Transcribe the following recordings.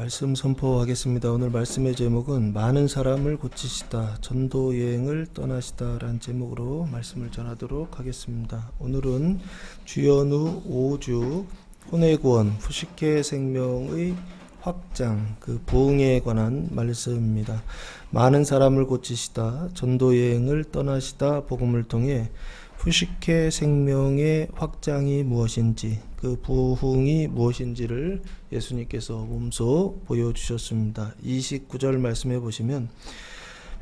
말씀 선포하겠습니다. 오늘 말씀의 제목은 많은 사람을 고치시다, 전도 여행을 떠나시다 라는 제목으로 말씀을 전하도록 하겠습니다. 오늘은 주연후 5주 혼외구원 푸시케 생명의 확장, 부흥에 관한 말씀입니다. 많은 사람을 고치시다, 전도 여행을 떠나시다 복음을 통해 푸시케 생명의 확장이 무엇인지, 그 부흥이 무엇인지를 예수님께서 몸소 보여주셨습니다. 29절 말씀해 보시면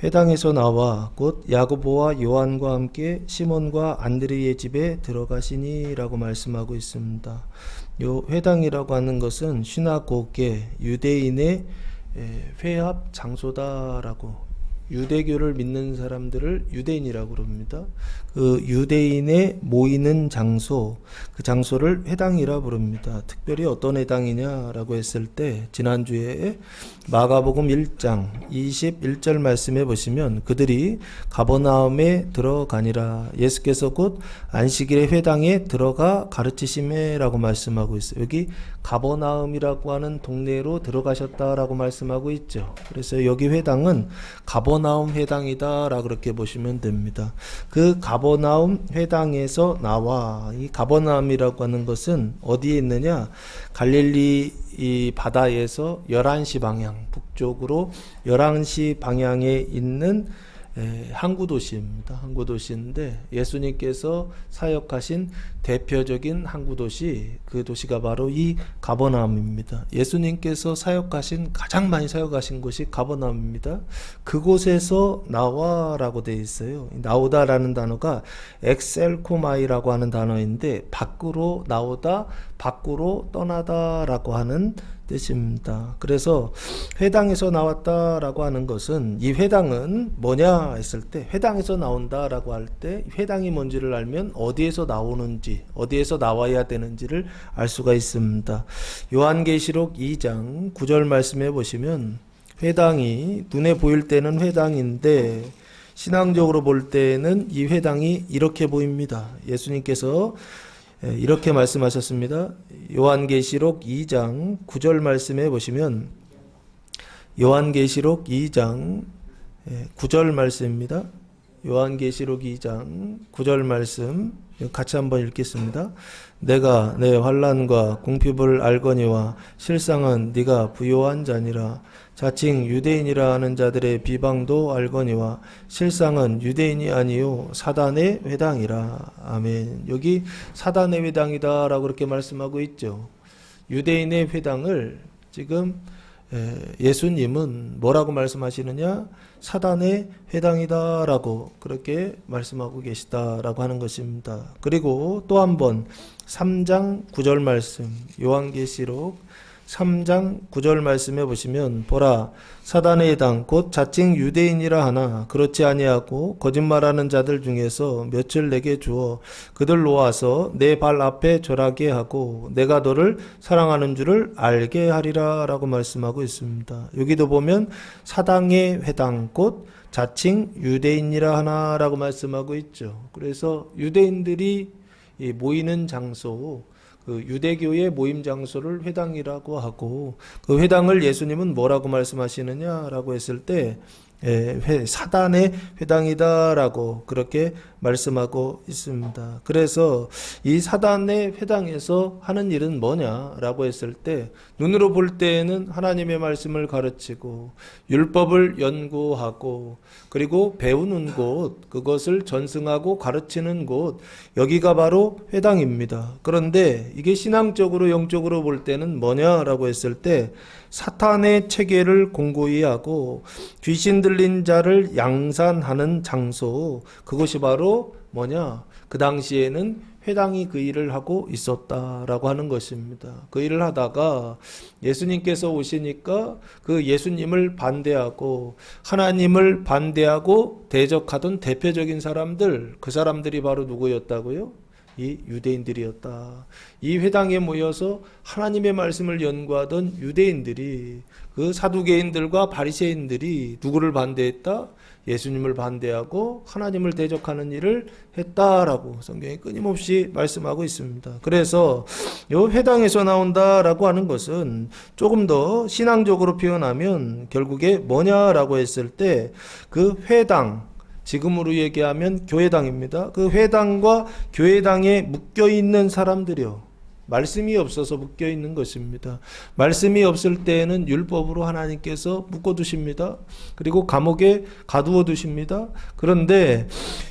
회당에서 나와 곧 야고보와 요한과 함께 시몬과 안드레의 집에 들어가시니 라고 말씀하고 있습니다. 요 회당이라고 하는 것은 시나고게, 유대인의 회합 장소다라고, 유대교를 믿는 사람들을 유대인이라고 부릅니다. 그 유대인의 모이는 장소, 그 장소를 회당이라 부릅니다. 특별히 어떤 회당이냐라고 했을 때 지난주에 마가복음 1장 21절 말씀해 보시면 그들이 가버나움에 들어가니라, 예수께서 곧 안식일의 회당에 들어가 가르치시매라고 말씀하고 있어요. 여기 가버나움이라고 하는 동네로 들어가셨다라고 말씀하고 있죠. 그래서 여기 회당은 가버나움 회당이다라고 그렇게 보시면 됩니다. 그 가버나움 회당에서 나와, 이 가버나움이라고 하는 것은 어디에 있느냐, 갈릴리 이 바다에서 11시 방향, 북쪽으로 11시 방향에 있는 항구 도시입니다. 항구 도시인데 예수님께서 사역하신 대표적인 항구 도시, 그 도시가 바로 이 가버나움입니다. 예수님께서 가장 많이 사역하신 곳이 가버나움입니다. 그곳에서 나와라고 되어 있어요. 나오다라는 단어가 엑셀코마이라고 하는 단어인데 밖으로 나오다, 밖으로 떠나다라고 하는 뜻입니다. 그래서 회당에서 나왔다라고 하는 것은, 이 회당은 뭐냐 했을 때, 회당에서 나온다라고 할 때 회당이 뭔지를 알면 어디에서 나오는지, 어디에서 나와야 되는지를 알 수가 있습니다. 요한계시록 2장 9절 말씀해 보시면 회당이 눈에 보일 때는 회당인데 신앙적으로 볼 때는 이 회당이 이렇게 보입니다. 예수님께서 이렇게 말씀하셨습니다. 요한계시록 2장 9절 말씀해 보시면, 요한계시록 2장 9절 말씀입니다. 요한계시록 2장 9절 말씀 같이 한번 읽겠습니다. 내가 내 환난과 궁핍을 알거니와 실상은 네가 부요한 자니라. 자칭 유대인이라 하는 자들의 비방도 알거니와 실상은 유대인이 아니요 사단의 회당이라. 아멘. 여기 사단의 회당이다 라고 그렇게 말씀하고 있죠. 유대인의 회당을 지금 예수님은 뭐라고 말씀하시느냐, 사단의 회당이다 라고 그렇게 말씀하고 계시다라고 하는 것입니다. 그리고 또 한번 3장 9절 말씀, 요한계시록 3장 9절 말씀해 보시면, 보라, 사단의 회당 곧 자칭 유대인이라 하나 그렇지 아니하고 거짓말하는 자들 중에서 몇을 내게 주어 그들 놓아서 내 발 앞에 절하게 하고 내가 너를 사랑하는 줄을 알게 하리라 라고 말씀하고 있습니다. 여기도 보면 사단의 회당 곧 자칭 유대인이라 하나 라고 말씀하고 있죠. 그래서 유대인들이 모이는 장소, 그 유대교의 모임 장소를 회당이라고 하고, 그 회당을 예수님은 뭐라고 말씀하시느냐라고 했을 때 사단의 회당이다라고 그렇게 말씀하고 있습니다. 그래서 이 사단의 회당에서 하는 일은 뭐냐라고 했을 때, 눈으로 볼 때에는 하나님의 말씀을 가르치고 율법을 연구하고 그리고 배우는 곳, 그것을 전승하고 가르치는 곳, 여기가 바로 회당입니다. 그런데 이게 신앙적으로 영적으로 볼 때는 뭐냐라고 했을 때, 사탄의 체계를 공고히 하고 귀신 들린 자를 양산하는 장소, 그것이 바로 뭐냐, 그 당시에는 회당이 그 일을 하고 있었다라고 하는 것입니다. 그 일을 하다가 예수님께서 오시니까 그 예수님을 반대하고 하나님을 반대하고 대적하던 대표적인 사람들, 그 사람들이 바로 누구였다고요? 이 유대인들이었다. 이 회당에 모여서 하나님의 말씀을 연구하던 유대인들이 그 사두개인들과 바리새인들이 누구를 반대했다? 예수님을 반대하고 하나님을 대적하는 일을 했다라고 성경이 끊임없이 말씀하고 있습니다. 그래서 이 회당에서 나온다라고 하는 것은 조금 더 신앙적으로 표현하면 결국에 뭐냐라고 했을 때 그 회당, 지금으로 얘기하면 교회당입니다. 그 회당과 교회당에 묶여있는 사람들이요. 말씀이 없어서 묶여있는 것입니다. 말씀이 없을 때에는 율법으로 하나님께서 묶어두십니다. 그리고 감옥에 가두어 두십니다. 그런데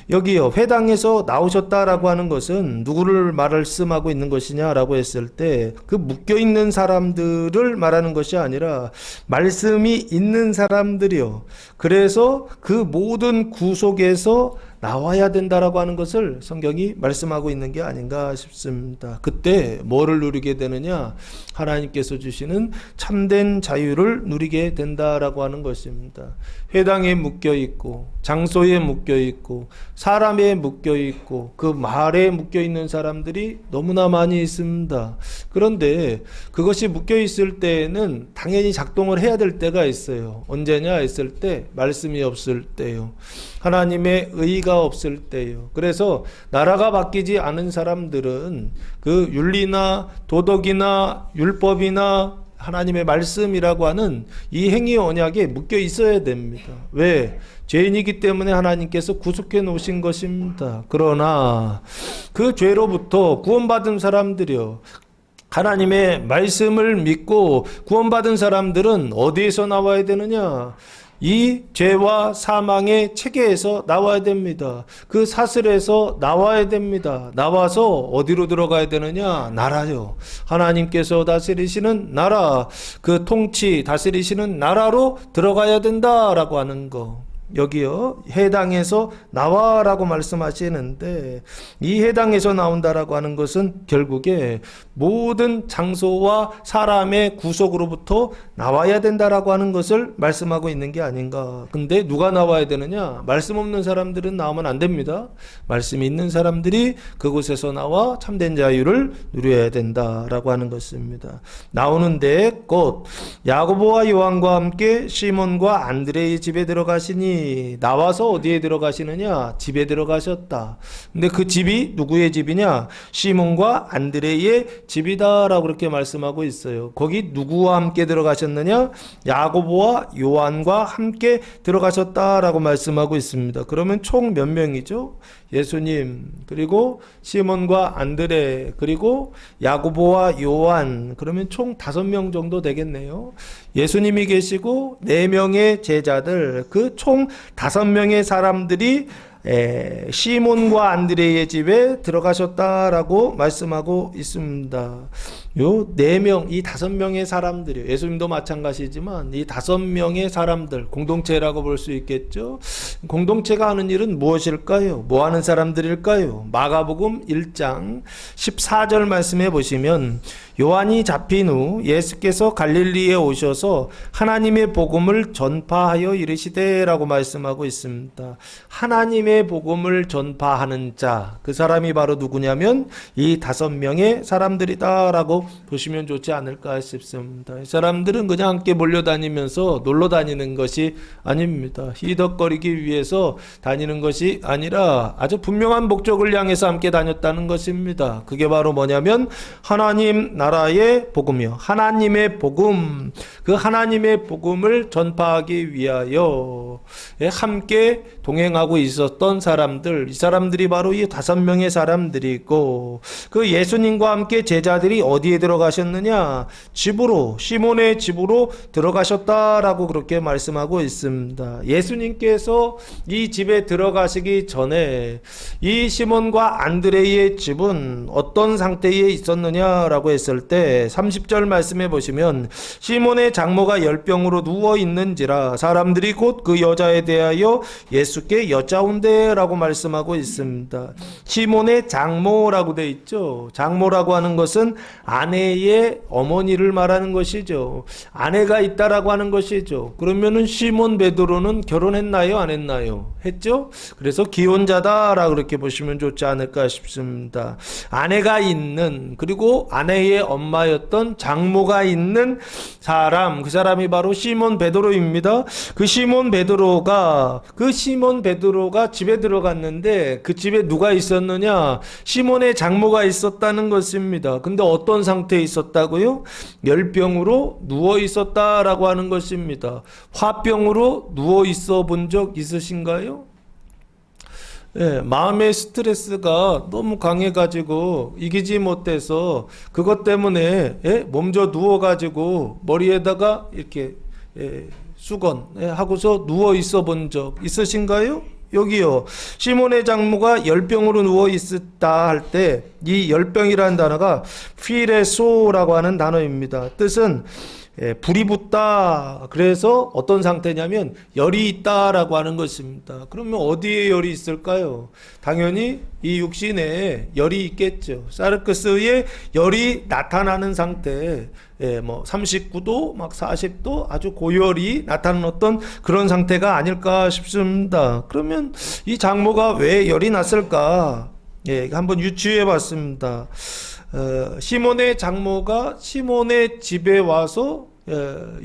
여기요, 회당에서 나오셨다라고 하는 것은 누구를 말씀하고 있는 것이냐라고 했을 때 그 묶여있는 사람들을 말하는 것이 아니라 말씀이 있는 사람들이요. 그래서 그 모든 구속에서 나와야 된다라고 하는 것을 성경이 말씀하고 있는 게 아닌가 싶습니다. 그때 뭐를 누리게 되느냐? 하나님께서 주시는 참된 자유를 누리게 된다라고 하는 것입니다. 회당에 묶여 있고 장소에 묶여 있고 사람에 묶여 있고 그 말에 묶여 있는 사람들이 너무나 많이 있습니다. 그런데 그것이 묶여 있을 때에는 당연히 작동을 해야 될 때가 있어요. 언제냐 했을 때 말씀이 없을 때요. 하나님의 의가 없을 때요. 그래서 나라가 바뀌지 않은 사람들은 그 윤리나 도덕이나 율법이나 하나님의 말씀이라고 하는 이 행위 언약에 묶여 있어야 됩니다. 왜? 죄인이기 때문에 하나님께서 구속해 놓으신 것입니다. 그러나 그 죄로부터 구원받은 사람들이요, 하나님의 말씀을 믿고 구원받은 사람들은 어디에서 나와야 되느냐? 이 죄와 사망의 체계에서 나와야 됩니다. 그 사슬에서 나와야 됩니다. 나와서 어디로 들어가야 되느냐? 나라요. 하나님께서 다스리시는 나라, 그 통치 다스리시는 나라로 들어가야 된다라고 하는 거. 여기요, 해당에서 나와라고 말씀하시는데 이 해당에서 나온다라고 하는 것은 결국에 모든 장소와 사람의 구속으로부터 나와야 된다라고 하는 것을 말씀하고 있는 게 아닌가. 근데 누가 나와야 되느냐? 말씀 없는 사람들은 나오면 안 됩니다. 말씀이 있는 사람들이 그곳에서 나와 참된 자유를 누려야 된다라고 하는 것입니다. 나오는데 곧 야고보와 요한과 함께 시몬과 안드레의 집에 들어가시니, 나와서 어디에 들어가시느냐? 집에 들어가셨다. 근데 그 집이 누구의 집이냐? 시몬과 안드레의 집이다라고 그렇게 말씀하고 있어요. 거기 누구와 함께 들어가셨느냐? 야고보와 요한과 함께 들어가셨다라고 말씀하고 있습니다. 그러면 총 몇 명이죠? 예수님, 그리고 시몬과 안드레, 그리고 야고보와 요한, 그러면 총 5명 정도 되겠네요. 예수님이 계시고 4명의 제자들, 그 총 5명의 사람들이 시몬과 안드레의 집에 들어가셨다라고 말씀하고 있습니다. 요 4명, 이 5명의 사람들이요. 예수님도 마찬가지지만 이 5명의 사람들, 공동체라고 볼 수 있겠죠. 공동체가 하는 일은 무엇일까요? 뭐 하는 사람들일까요? 마가복음 1장 14절 말씀해 보시면, 요한이 잡힌 후 예수께서 갈릴리에 오셔서 하나님의 복음을 전파하여 이르시되라고 말씀하고 있습니다. 하나님의 복음을 전파하는 자, 그 사람이 바로 누구냐면 이 5명의 사람들이다라고 보시면 좋지 않을까 싶습니다. 이 사람들은 그냥 함께 몰려다니면서 놀러 다니는 것이 아닙니다. 희덕거리기 위해서 다니는 것이 아니라 아주 분명한 목적을 향해서 함께 다녔다는 것입니다. 그게 바로 뭐냐면 하나님 나라의 복음이요, 하나님의 복음, 그 하나님의 복음을 전파하기 위하여 함께 동행하고 있었던 사람들, 이 사람들이 바로 이 5명의 사람들이고, 그 예수님과 함께 제자들이 어디에 들어가셨느냐? 집으로, 시몬의 집으로 들어가셨다라고 그렇게 말씀하고 있습니다. 예수님께서 이 집에 들어가시기 전에 이 시몬과 안드레의 집은 어떤 상태에 있었느냐라고 했을 했을 때 30절 말씀해 보시면 시몬의 장모가 열병으로 누워 있는지라 사람들이 곧 그 여자에 대하여 예수께 여짜온대라고 말씀하고 있습니다. 시몬의 장모라고 돼 있죠. 장모라고 하는 것은 아내의 어머니를 말하는 것이죠. 아내가 있다라고 하는 것이죠. 그러면은 시몬 베드로는 결혼했나요? 안 했나요? 했죠? 그래서 기혼자다라고 그렇게 보시면 좋지 않을까 싶습니다. 아내가 있는, 그리고 아내의 엄마였던 장모가 있는 사람, 그 사람이 바로 시몬 베드로입니다. 그 시몬 베드로가 집에 들어갔는데 그 집에 누가 있었느냐? 시몬의 장모가 있었다는 것입니다. 근데 어떤 상태에 있었다고요? 열병으로 누워 있었다라고 하는 것입니다. 화병으로 누워 있어 본 적 있으신가요? 예, 마음의 스트레스가 너무 강해가지고 이기지 못해서 그것 때문에 몸져 누워가지고 머리에다가 이렇게 수건 하고서 누워 있어 본 적 있으신가요? 여기요. 시몬의 장모가 열병으로 누워 있었다 할 때 이 열병이라는 단어가 피레소라고 하는 단어입니다. 뜻은 불이 붙다. 그래서 어떤 상태냐면 열이 있다라고 하는 것입니다. 그러면 어디에 열이 있을까요? 당연히 이 육신에 열이 있겠죠. 사르크스의 열이 나타나는 상태, 뭐 39도, 막 40도 아주 고열이 나타나는 어떤 그런 상태가 아닐까 싶습니다. 그러면 이 장모가 왜 열이 났을까? 한번 유추해 봤습니다. 시몬의 장모가 시몬의 집에 와서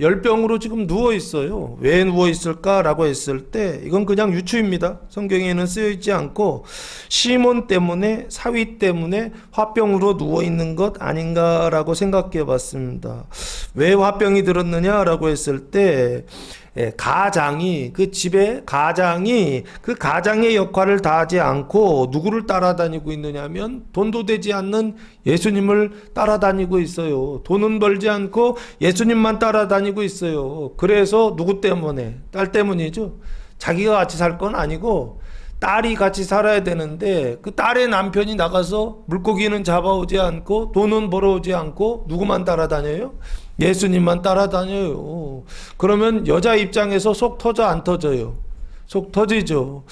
열병으로 지금 누워 있어요. 왜 누워 있을까라고 했을 때 이건 그냥 유추입니다. 성경에는 쓰여 있지 않고 시몬 때문에, 사위 때문에 화병으로 누워 있는 것 아닌가라고 생각해 봤습니다. 왜 화병이 들었느냐라고 했을 때 가장이, 그 집에 가장이 그 가장의 역할을 다하지 않고 누구를 따라다니고 있느냐면 돈도 되지 않는 예수님을 따라다니고 있어요. 돈은 벌지 않고 예수님만 따라다니고 있어요. 그래서 누구 때문에? 딸 때문이죠. 자기가 같이 살 건 아니고 딸이 같이 살아야 되는데 그 딸의 남편이 나가서 물고기는 잡아오지 않고 돈은 벌어오지 않고 누구만 따라다녀요? 예수님만 따라다녀요. 그러면 여자 입장에서 속 터져 안 터져요? 속 터지죠.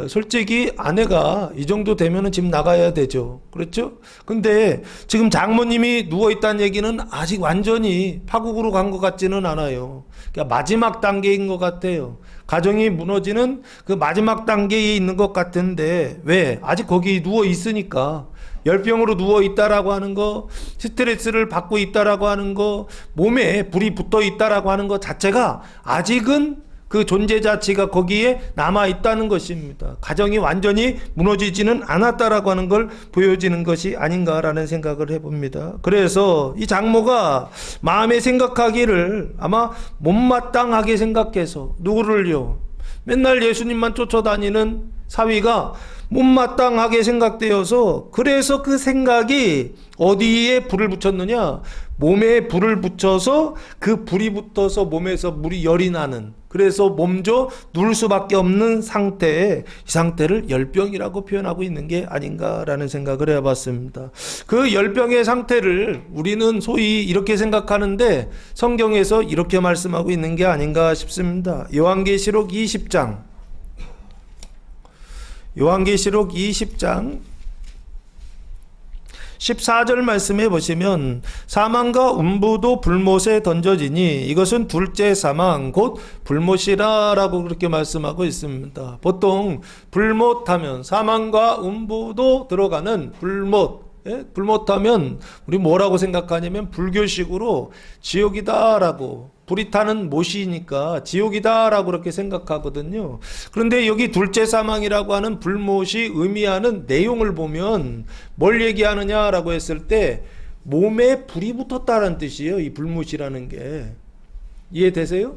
솔직히 아내가 이 정도 되면은 집 나가야 되죠. 그렇죠? 근데 지금 장모님이 누워있다는 얘기는 아직 완전히 파국으로 간 것 같지는 않아요. 그러니까 마지막 단계인 것 같아요. 가정이 무너지는 그 마지막 단계에 있는 것 같은데 왜? 아직 거기 누워 있으니까. 열병으로 누워 있다라고 하는 거, 스트레스를 받고 있다라고 하는 거, 몸에 불이 붙어 있다라고 하는 것 자체가 아직은 그 존재 자체가 거기에 남아 있다는 것입니다. 가정이 완전히 무너지지는 않았다라고 하는 걸 보여지는 것이 아닌가라는 생각을 해봅니다. 그래서 이 장모가 마음에 생각하기를 아마 못마땅하게 생각해서 누구를요? 맨날 예수님만 쫓아다니는 사위가 못마땅하게 생각되어서 그래서 그 생각이 어디에 불을 붙였느냐? 몸에 불을 붙여서 그 불이 붙어서 몸에서 물이 열이 나는, 그래서 몸져 누울 수밖에 없는 상태, 이 상태를 열병이라고 표현하고 있는 게 아닌가라는 생각을 해봤습니다. 그 열병의 상태를 우리는 소위 이렇게 생각하는데 성경에서 이렇게 말씀하고 있는 게 아닌가 싶습니다. 요한계시록 20장 14절 말씀해 보시면 사망과 음부도 불못에 던져지니 이것은 둘째 사망 곧 불못이라라고 그렇게 말씀하고 있습니다. 보통 불못하면 사망과 음부도 들어가는 불못, 불못하면 우리 뭐라고 생각하냐면 불교식으로 지옥이다라고, 불이 타는 못이니까 지옥이다라고 그렇게 생각하거든요. 그런데 여기 둘째 사망이라고 하는 불못이 의미하는 내용을 보면 뭘 얘기하느냐라고 했을 때 몸에 불이 붙었다는 뜻이에요. 이 불못이라는 게. 이해되세요?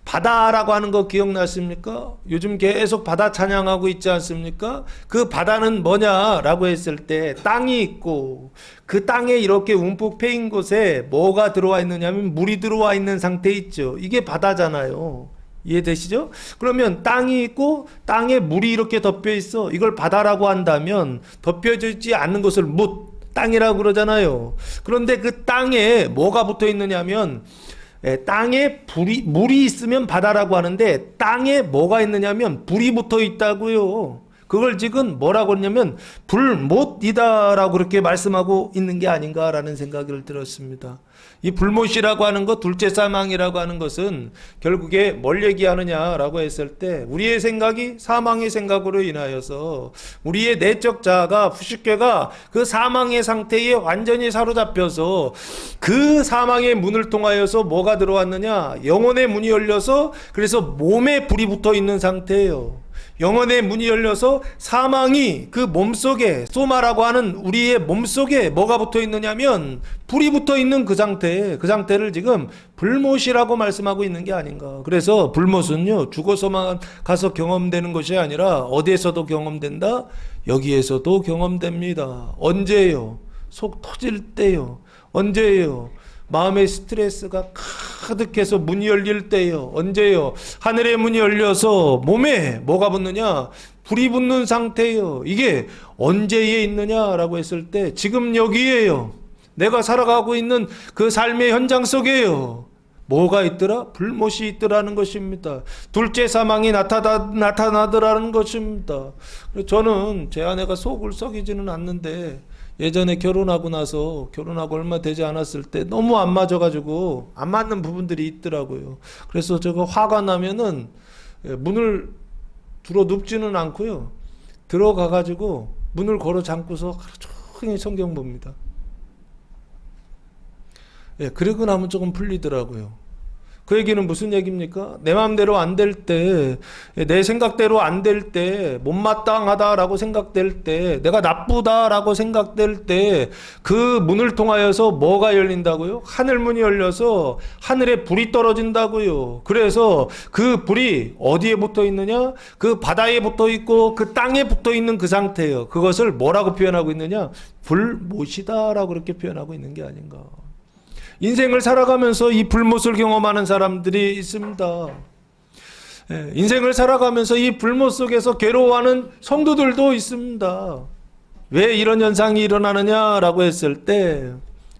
바다라고 하는 거 기억나십니까? 요즘 계속 바다 찬양하고 있지 않습니까? 그 바다는 뭐냐라고 했을 때 땅이 있고 그 땅에 이렇게 움푹 패인 곳에 뭐가 들어와 있느냐면 물이 들어와 있는 상태 있죠. 이게 바다잖아요. 이해되시죠? 그러면 땅이 있고 땅에 물이 이렇게 덮여 있어. 이걸 바다라고 한다면 덮여지지 않는 것을 묻, 땅이라고 그러잖아요. 그런데 그 땅에 뭐가 붙어 있느냐면 땅에 물이 있으면 바다라고 하는데 땅에 뭐가 있느냐면 불이 붙어 있다고요. 그걸 지금 뭐라고 하냐면 불못이다라고 그렇게 말씀하고 있는 게 아닌가라는 생각을 들었습니다. 이 불못이라고 하는 것, 둘째 사망이라고 하는 것은 결국에 뭘 얘기하느냐라고 했을 때 우리의 생각이 사망의 생각으로 인하여서 우리의 내적 자아가 후식괴가 그 사망의 상태에 완전히 사로잡혀서 그 사망의 문을 통하여서 뭐가 들어왔느냐, 영혼의 문이 열려서 그래서 몸에 불이 붙어 있는 상태예요. 영혼의 문이 열려서 사망이 그 몸속에, 소마라고 하는 우리의 몸속에 뭐가 붙어 있느냐면 불이 붙어 있는 그 상태를 지금 불못이라고 말씀하고 있는 게 아닌가. 그래서 불못은요, 죽어서만 가서 경험되는 것이 아니라 어디에서도 경험된다? 여기에서도 경험됩니다. 언제예요? 속 터질 때요. 언제예요? 마음의 스트레스가 가득해서 문이 열릴 때요. 언제요? 하늘의 문이 열려서 몸에 뭐가 붙느냐? 불이 붙는 상태예요. 이게 언제에 있느냐라고 했을 때 지금 여기에요. 내가 살아가고 있는 그 삶의 현장 속에요. 뭐가 있더라? 불못이 있더라는 것입니다. 둘째 사망이 나타나더라는 것입니다. 저는 제 아내가 속을 썩이지는 않는데 예전에 결혼하고 얼마 되지 않았을 때 너무 안 맞아가지고 안 맞는 부분들이 있더라고요. 그래서 제가 화가 나면은 문을 들어 눕지는 않고요. 들어가가지고 문을 걸어 잠고서 하루 종일 성경 봅니다. 그러고 나면 조금 풀리더라고요. 그 얘기는 무슨 얘기입니까? 내 마음대로 안 될 때, 내 생각대로 안 될 때, 못마땅하다라고 생각될 때, 내가 나쁘다라고 생각될 때, 그 문을 통하여서 뭐가 열린다고요? 하늘문이 열려서 하늘에 불이 떨어진다고요. 그래서 그 불이 어디에 붙어 있느냐? 그 바다에 붙어 있고 그 땅에 붙어 있는 그 상태예요. 그것을 뭐라고 표현하고 있느냐? 불못이다라고 그렇게 표현하고 있는 게 아닌가. 인생을 살아가면서 이 불못을 경험하는 사람들이 있습니다. 인생을 살아가면서 이 불못 속에서 괴로워하는 성도들도 있습니다. 왜 이런 현상이 일어나느냐라고 했을 때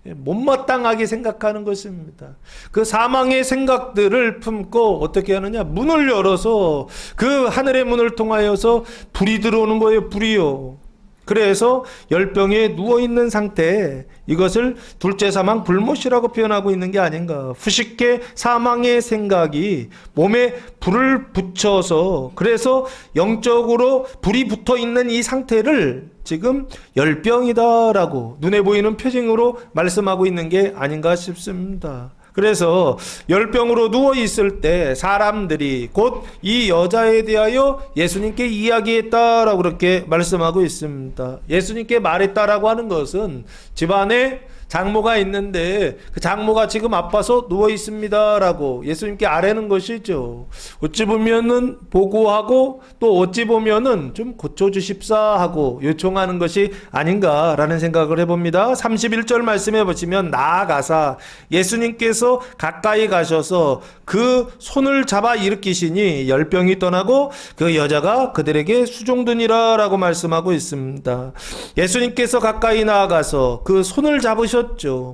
못마땅하게 생각하는 것입니다. 그 사망의 생각들을 품고 어떻게 하느냐, 문을 열어서 그 하늘의 문을 통하여서 불이 들어오는 거예요. 불이요. 그래서 열병에 누워있는 상태, 이것을 둘째 사망 불못이라고 표현하고 있는 게 아닌가. 후식계 사망의 생각이 몸에 불을 붙여서 그래서 영적으로 불이 붙어 있는 이 상태를 지금 열병이다라고 눈에 보이는 표징으로 말씀하고 있는 게 아닌가 싶습니다. 그래서 열병으로 누워있을 때 사람들이 곧 이 여자에 대하여 예수님께 이야기했다라고 그렇게 말씀하고 있습니다. 예수님께 말했다라고 하는 것은 집안에 장모가 있는데 그 장모가 지금 아파서 누워 있습니다라고 예수님께 아뢰는 것이죠. 어찌 보면은 보고하고 또 어찌 보면은 좀 고쳐주십사 하고 요청하는 것이 아닌가라는 생각을 해봅니다. 31절 말씀해 보시면 나아가사 예수님께서 가까이 가셔서 그 손을 잡아 일으키시니 열병이 떠나고 그 여자가 그들에게 수종드니라 라고 말씀하고 있습니다. 예수님께서 가까이 나아가서 그 손을 잡으셨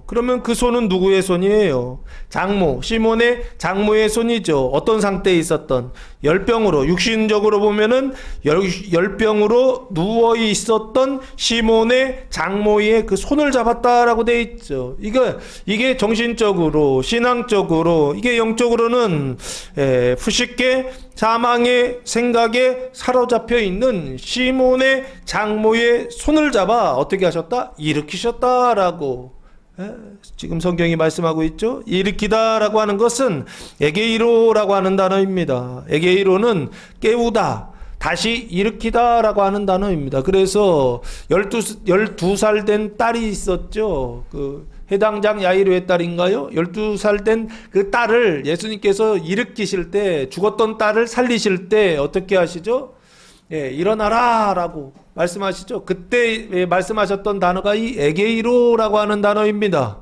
그러면 그 손은 누구의 손이에요? 장모, 시몬의 장모의 손이죠. 어떤 상태에 있었던 열병으로, 육신적으로 보면은 열병으로 누워 있었던 시몬의 장모의 그 손을 잡았다라고 되어 있죠. 이게 정신적으로, 신앙적으로, 이게 영적으로는 후식계 사망의 생각에 사로잡혀 있는 시몬의 장모의 손을 잡아 어떻게 하셨다? 일으키셨다라고 지금 성경이 말씀하고 있죠. 일으키다라고 하는 것은 에게이로라고 하는 단어입니다. 에게이로는 깨우다, 다시 일으키다라고 하는 단어입니다. 그래서 12살 된 딸이 있었죠. 그 해당장 야이로의 딸인가요? 12살 된 그 딸을 예수님께서 일으키실 때, 죽었던 딸을 살리실 때 어떻게 하시죠? 일어나라 라고 말씀하시죠. 그때 말씀하셨던 단어가 이 에게이로라고 하는 단어입니다.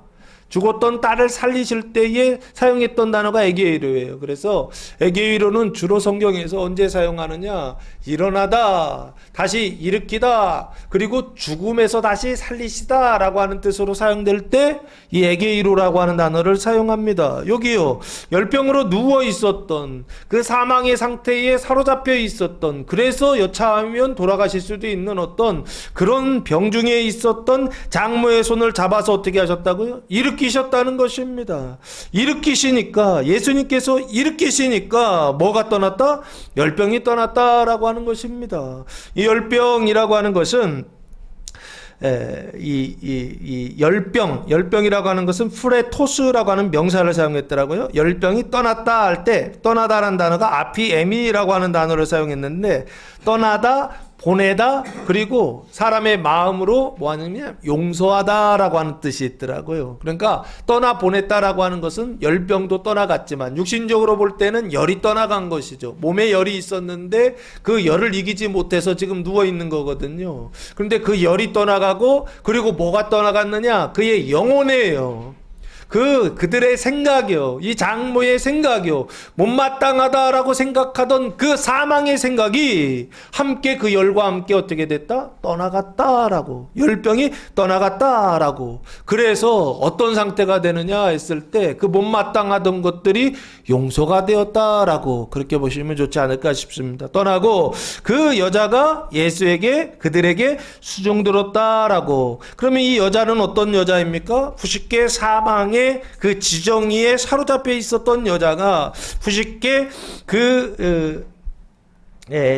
죽었던 딸을 살리실 때에 사용했던 단어가 에게이로예요. 그래서 에게이로는 주로 성경에서 언제 사용하느냐? 일어나다, 다시 일으키다, 그리고 죽음에서 다시 살리시다 라고 하는 뜻으로 사용될 때 이 에게이로라고 하는 단어를 사용합니다. 여기요, 열병으로 누워 있었던 그 사망의 상태에 사로잡혀 있었던, 그래서 여차하면 돌아가실 수도 있는 어떤 그런 병중에 있었던 장모의 손을 잡아서 어떻게 하셨다고요? 일으키셨다는 것입니다. 일으키시니까, 예수님께서 일으키시니까 뭐가 떠났다? 열병이 떠났다라고 하는 것입니다. 이 열병이라고 하는 것은 열병이라고 하는 것은 프레토스라고 하는 명사를 사용했더라고요. 열병이 떠났다 할 때, 떠나다라는 단어가 아피에미라고 하는 단어를 사용했는데, 떠나다, 보내다, 그리고 사람의 마음으로 뭐 하느냐? 용서하다라고 하는 뜻이 있더라고요. 그러니까 떠나 보냈다라고 하는 것은 열병도 떠나갔지만 육신적으로 볼 때는 열이 떠나간 것이죠. 몸에 열이 있었는데 그 열을 이기지 못해서 지금 누워 있는 거거든요. 그런데 그 열이 떠나가고, 그리고 뭐가 떠나갔느냐? 그의 영혼이에요. 그들의 생각이요, 이 장모의 생각이요, 못마땅하다라고 생각하던 그 사망의 생각이 함께 그 열과 함께 어떻게 됐다? 떠나갔다라고. 열병이 떠나갔다라고. 그래서 어떤 상태가 되느냐 했을 때 그 못마땅하던 것들이 용서가 되었다라고 그렇게 보시면 좋지 않을까 싶습니다. 떠나고 그 여자가 예수에게, 그들에게 수종들었다라고. 그러면 이 여자는 어떤 여자입니까? 후식계 사망의 그 지정의에 사로잡혀 있었던 여자가 후식계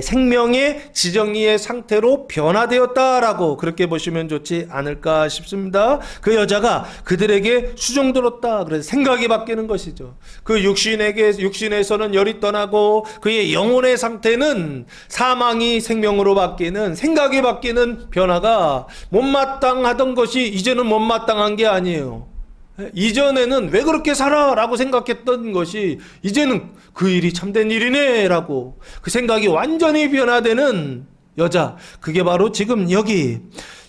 생명의 지정의의 상태로 변화되었다라고 그렇게 보시면 좋지 않을까 싶습니다. 그 여자가 그들에게 수종들었다. 그래서 생각이 바뀌는 것이죠. 그 육신에서는 열이 떠나고 그의 영혼의 상태는 사망이 생명으로 바뀌는, 생각이 바뀌는 변화가, 못마땅하던 것이 이제는 못마땅한 게 아니에요. 이전에는 왜 그렇게 살아? 라고 생각했던 것이 이제는 그 일이 참된 일이네 라고 그 생각이 완전히 변화되는 여자, 그게 바로 지금 여기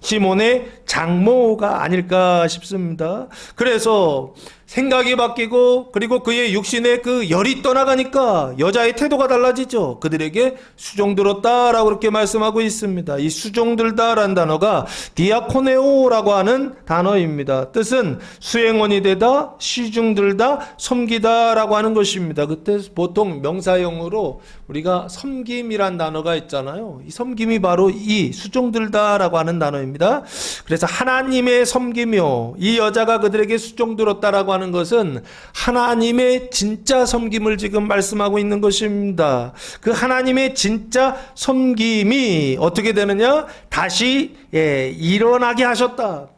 시몬의 장모가 아닐까 싶습니다. 그래서 생각이 바뀌고, 그리고 그의 육신의 그 열이 떠나가니까 여자의 태도가 달라지죠. 그들에게 수종들었다라고 그렇게 말씀하고 있습니다. 이 수종들다라는 단어가 디아코네오라고 하는 단어입니다. 뜻은 수행원이 되다, 시중들다, 섬기다라고 하는 것입니다. 그때 보통 명사형으로 우리가 섬김이란 단어가 있잖아요. 이 섬김이 바로 이 수종들다라고 하는 단어입니다. 그래서 하나님의 섬김이요, 이 여자가 그들에게 수종들었다라고 하는 것은 하나님의 진짜 섬김을 지금 말씀하고 있는 것입니다. 그 하나님의 진짜 섬김이 어떻게 되느냐? 다시 일어나게 하셨다.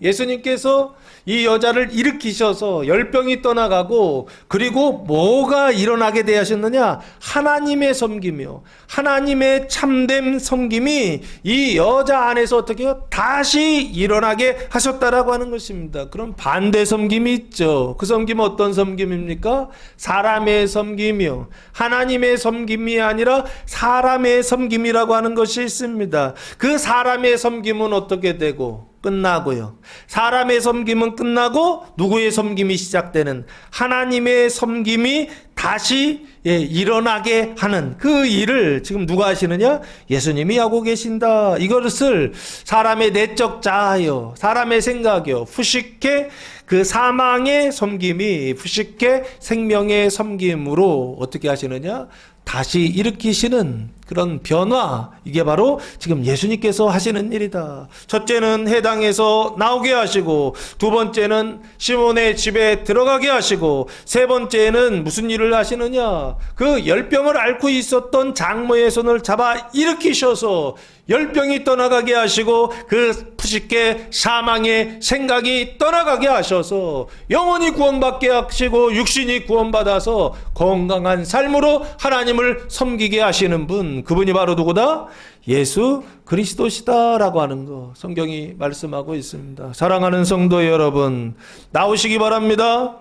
예수님께서 이 여자를 일으키셔서 열병이 떠나가고, 그리고 뭐가 일어나게 되셨느냐? 하나님의 섬김이요, 하나님의 참된 섬김이 이 여자 안에서 어떻게 해요? 다시 일어나게 하셨다라고 하는 것입니다. 그럼 반대 섬김이 있죠. 그 섬김은 어떤 섬김입니까? 사람의 섬김이요, 하나님의 섬김이 아니라 사람의 섬김이라고 하는 것이 있습니다. 그 사람의 섬김은 어떻게 되고 끝나고요, 사람의 섬김은 끝나고 누구의 섬김이 시작되는 하나님의 섬김이 다시 일어나게 하는 그 일을 지금 누가 하시느냐? 예수님이 하고 계신다. 이것을 사람의 내적 자아요, 사람의 생각이요, 푸시케 그 사망의 섬김이 푸시케 생명의 섬김으로 어떻게 하시느냐? 다시 일으키시는 그런 변화, 이게 바로 지금 예수님께서 하시는 일이다. 첫째는 해당에서 나오게 하시고, 두 번째는 시몬의 집에 들어가게 하시고, 세 번째는 무슨 일을 하시느냐? 그 열병을 앓고 있었던 장모의 손을 잡아 일으키셔서 열병이 떠나가게 하시고, 그 푸시케 사망의 생각이 떠나가게 하셔서 영혼이 구원받게 하시고 육신이 구원받아서 건강한 삶으로 하나님을 섬기게 하시는 분, 그분이 바로 누구다? 예수 그리스도시다라고 하는 거 성경이 말씀하고 있습니다. 사랑하는 성도 여러분, 나오시기 바랍니다.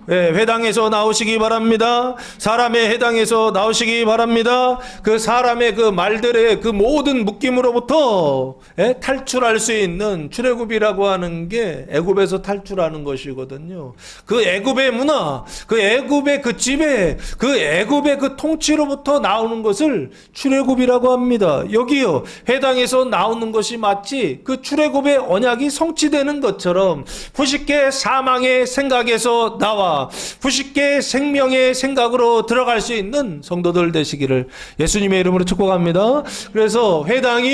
회당에서 나오시기 바랍니다. 사람의 해당에서 나오시기 바랍니다. 그 사람의 그 말들의 그 모든 묶임으로부터 탈출할 수 있는 출애굽이라고 하는 게 애굽에서 탈출하는 것이거든요. 그 애굽의 문화, 그 애굽의 그 지배, 그 애굽의 그 통치로부터 나오는 것을 출애굽이라고 합니다. 여기요, 회당에서 나오는 것이 마치 그 출애굽의 언약이 성취되는 것처럼 푸시케 사망의 생각에서 나와 푸시케 생명의 생각으로 들어갈 수 있는 성도들 되시기를 예수님의 이름으로 축복합니다. 그래서 회당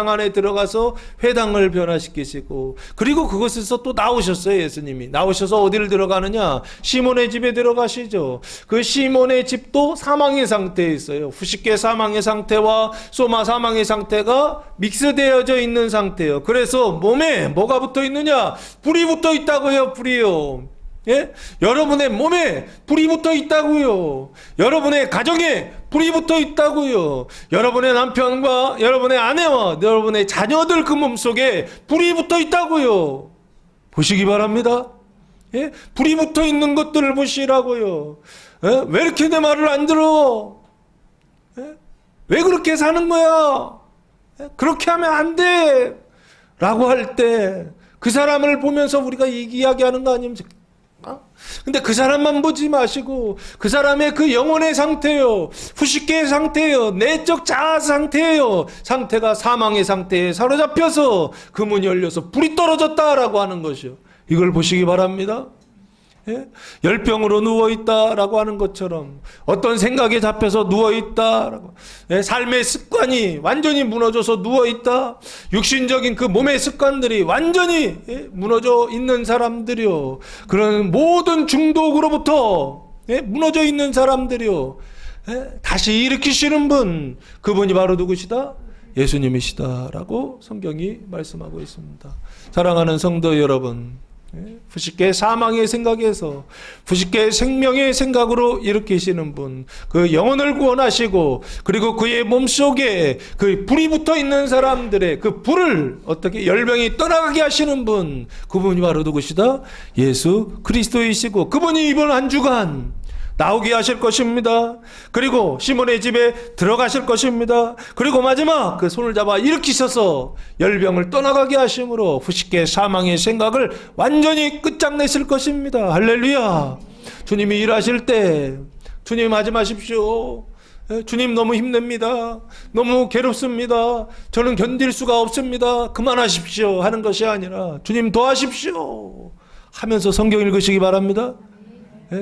안에 들어가서 회당을 변화시키시고, 그리고 그것에서 또 나오셨어요. 예수님이 나오셔서 어디를 들어가느냐? 시몬의 집에 들어가시죠. 그 시몬의 집도 사망의 상태에 있어요. 푸시케 사망의 상태와 소마 사망의 상태가 믹스되어져 있는 상태예요. 그래서 몸에 뭐가 붙어 있느냐? 불이 붙어 있다고요. 불이요. 예? 여러분의 몸에 불이 붙어 있다고요. 여러분의 가정에 불이 붙어 있다고요. 여러분의 남편과 여러분의 아내와 여러분의 자녀들 그 몸속에 불이 붙어 있다고요. 보시기 바랍니다. 예? 불이 붙어 있는 것들을 보시라고요. 예? 왜 이렇게 내 말을 안 들어? 예? 왜 그렇게 사는 거야? 예? 그렇게 하면 안 돼! 라고 할 때 그 사람을 보면서 우리가 이야기하는 거 아닙니까? 근데 그 사람만 보지 마시고 그 사람의 그 영혼의 상태요, 푸시케의 상태요, 내적 자아 상태요, 상태가 사망의 상태에 사로잡혀서 그 문이 열려서 불이 떨어졌다라고 하는 것이요. 이걸 보시기 바랍니다. 예? 열병으로 누워있다라고 하는 것처럼 어떤 생각에 잡혀서 누워있다라고, 예? 삶의 습관이 완전히 무너져서 누워있다, 육신적인 그 몸의 습관들이 완전히 무너져 있는 사람들이요, 그런 모든 중독으로부터 무너져 있는 사람들이요, 다시 일으키시는 분, 그분이 바로 누구시다? 예수님이시다라고 성경이 말씀하고 있습니다. 사랑하는 성도 여러분, 푸시케 사망의 생각에서 푸시케 생명의 생각으로 일으키시는 분, 그 영혼을 구원하시고 그리고 그의 몸속에 그 불이 붙어 있는 사람들의 그 불을 어떻게 열병이 떠나가게 하시는 분, 그분이 바로 누구시다? 예수 그리스도이시고, 그분이 이번 한 주간 나오게 하실 것입니다. 그리고 시몬의 집에 들어가실 것입니다. 그리고 마지막 그 손을 잡아 일으키셔서 열병을 떠나가게 하심으로 푸시케 사망의 생각을 완전히 끝장내실 것입니다. 할렐루야. 주님이 일하실 때 주님 하지 마십시오. 주님 너무 힘듭니다. 너무 괴롭습니다. 저는 견딜 수가 없습니다. 그만하십시오 하는 것이 아니라 주님 도와십시오 하면서 성경 읽으시기 바랍니다.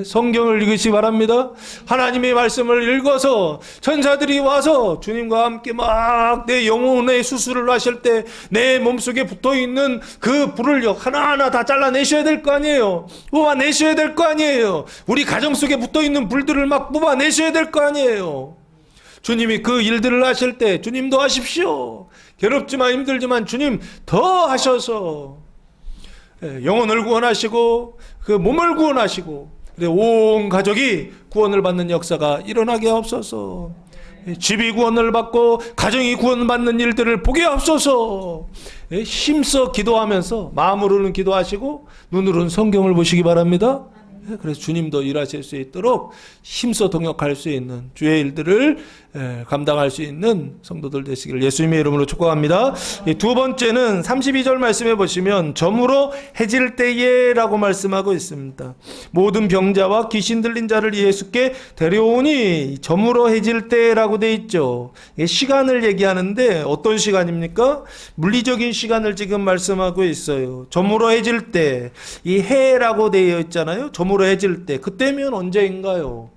성경을 읽으시기 바랍니다. 하나님의 말씀을 읽어서 천사들이 와서 주님과 함께 막 내 영혼의 수술을 하실 때 내 몸속에 붙어있는 그 불을 하나하나 다 잘라내셔야 될 거 아니에요. 뽑아내셔야 될 거 아니에요. 우리 가정 속에 붙어있는 불들을 막 뽑아내셔야 될 거 아니에요. 주님이 그 일들을 하실 때 주님도 하십시오. 괴롭지만 힘들지만 주님 더 하셔서 영혼을 구원하시고 그 몸을 구원하시고 온 가족이 구원을 받는 역사가 일어나게 하옵소서. 집이 구원을 받고 가정이 구원받는 일들을 보게 하옵소서. 힘써 기도하면서 마음으로는 기도하시고 눈으로는 성경을 보시기 바랍니다. 그래서 주님도 일하실 수 있도록 힘써 동역할 수 있는 주의 일들을 감당할 수 있는 성도들 되시기를 예수님의 이름으로 축복합니다. 두 번째는 32절 말씀해 보시면 저물어 해질 때에 라고 말씀하고 있습니다. 모든 병자와 귀신 들린 자를 예수께 데려오니 저물어 해질 때라고 돼 있죠. 시간을 얘기하는데 어떤 시간입니까? 물리적인 시간을 지금 말씀하고 있어요. 저물어 해질 때, 이 해라고 되어 있잖아요. 저물어 해질 때, 그때면 언제인가요?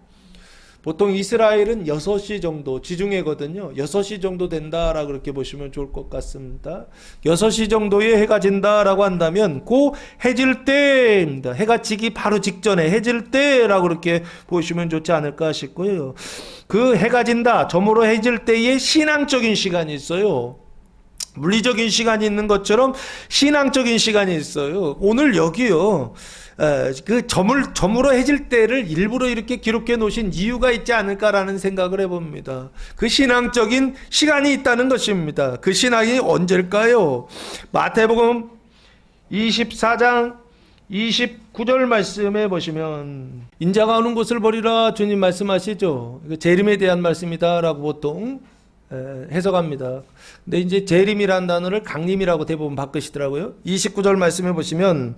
보통 이스라엘은 6시 정도, 지중해거든요. 6시 정도 된다라고 그렇게 보시면 좋을 것 같습니다. 6시 정도에 해가 진다라고 한다면 그 해질 때입니다. 해가 지기 바로 직전에 해질 때라고 그렇게 보시면 좋지 않을까 싶고요. 그 해가 진다, 저물어 해질 때에 신앙적인 시간이 있어요. 물리적인 시간이 있는 것처럼 신앙적인 시간이 있어요. 오늘 여기요, 그 저물어 해질 때를 일부러 이렇게 기록해 놓으신 이유가 있지 않을까라는 생각을 해봅니다. 그 신앙적인 시간이 있다는 것입니다. 그 신앙이 언제일까요? 마태복음 24장 29절 말씀에 보시면 인자가 오는 곳을 버리라 주님 말씀하시죠. 이거 재림에 대한 말씀이다라고 보통 해석합니다. 근데 이제 재림이라는 단어를 강림이라고 대부분 바꾸시더라고요. 29절 말씀에 보시면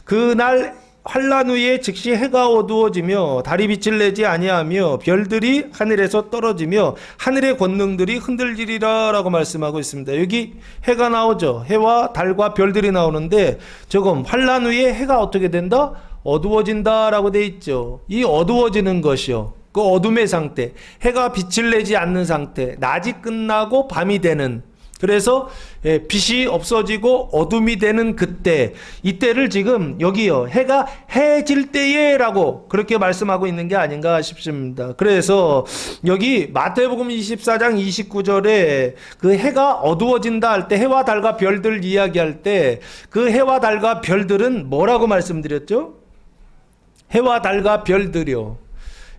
그날 환란 후에 즉시 해가 어두워지며 달이 빛을 내지 아니하며 별들이 하늘에서 떨어지며 하늘의 권능들이 흔들리리라 라고 말씀하고 있습니다. 여기 해가 나오죠. 해와 달과 별들이 나오는데 조금 환란 후에 해가 어떻게 된다? 어두워진다 라고 돼 있죠. 이 어두워지는 것이요, 그 어둠의 상태, 해가 빛을 내지 않는 상태, 낮이 끝나고 밤이 되는, 그래서 빛이 없어지고 어둠이 되는 그때, 이때를 지금 여기요, 해가 해질 때에 라고 그렇게 말씀하고 있는 게 아닌가 싶습니다. 그래서 여기 마태복음 24장 29절에 그 해가 어두워진다 할 때, 해와 달과 별들 이야기할 때 그 해와 달과 별들은 뭐라고 말씀드렸죠? 해와 달과 별들이요,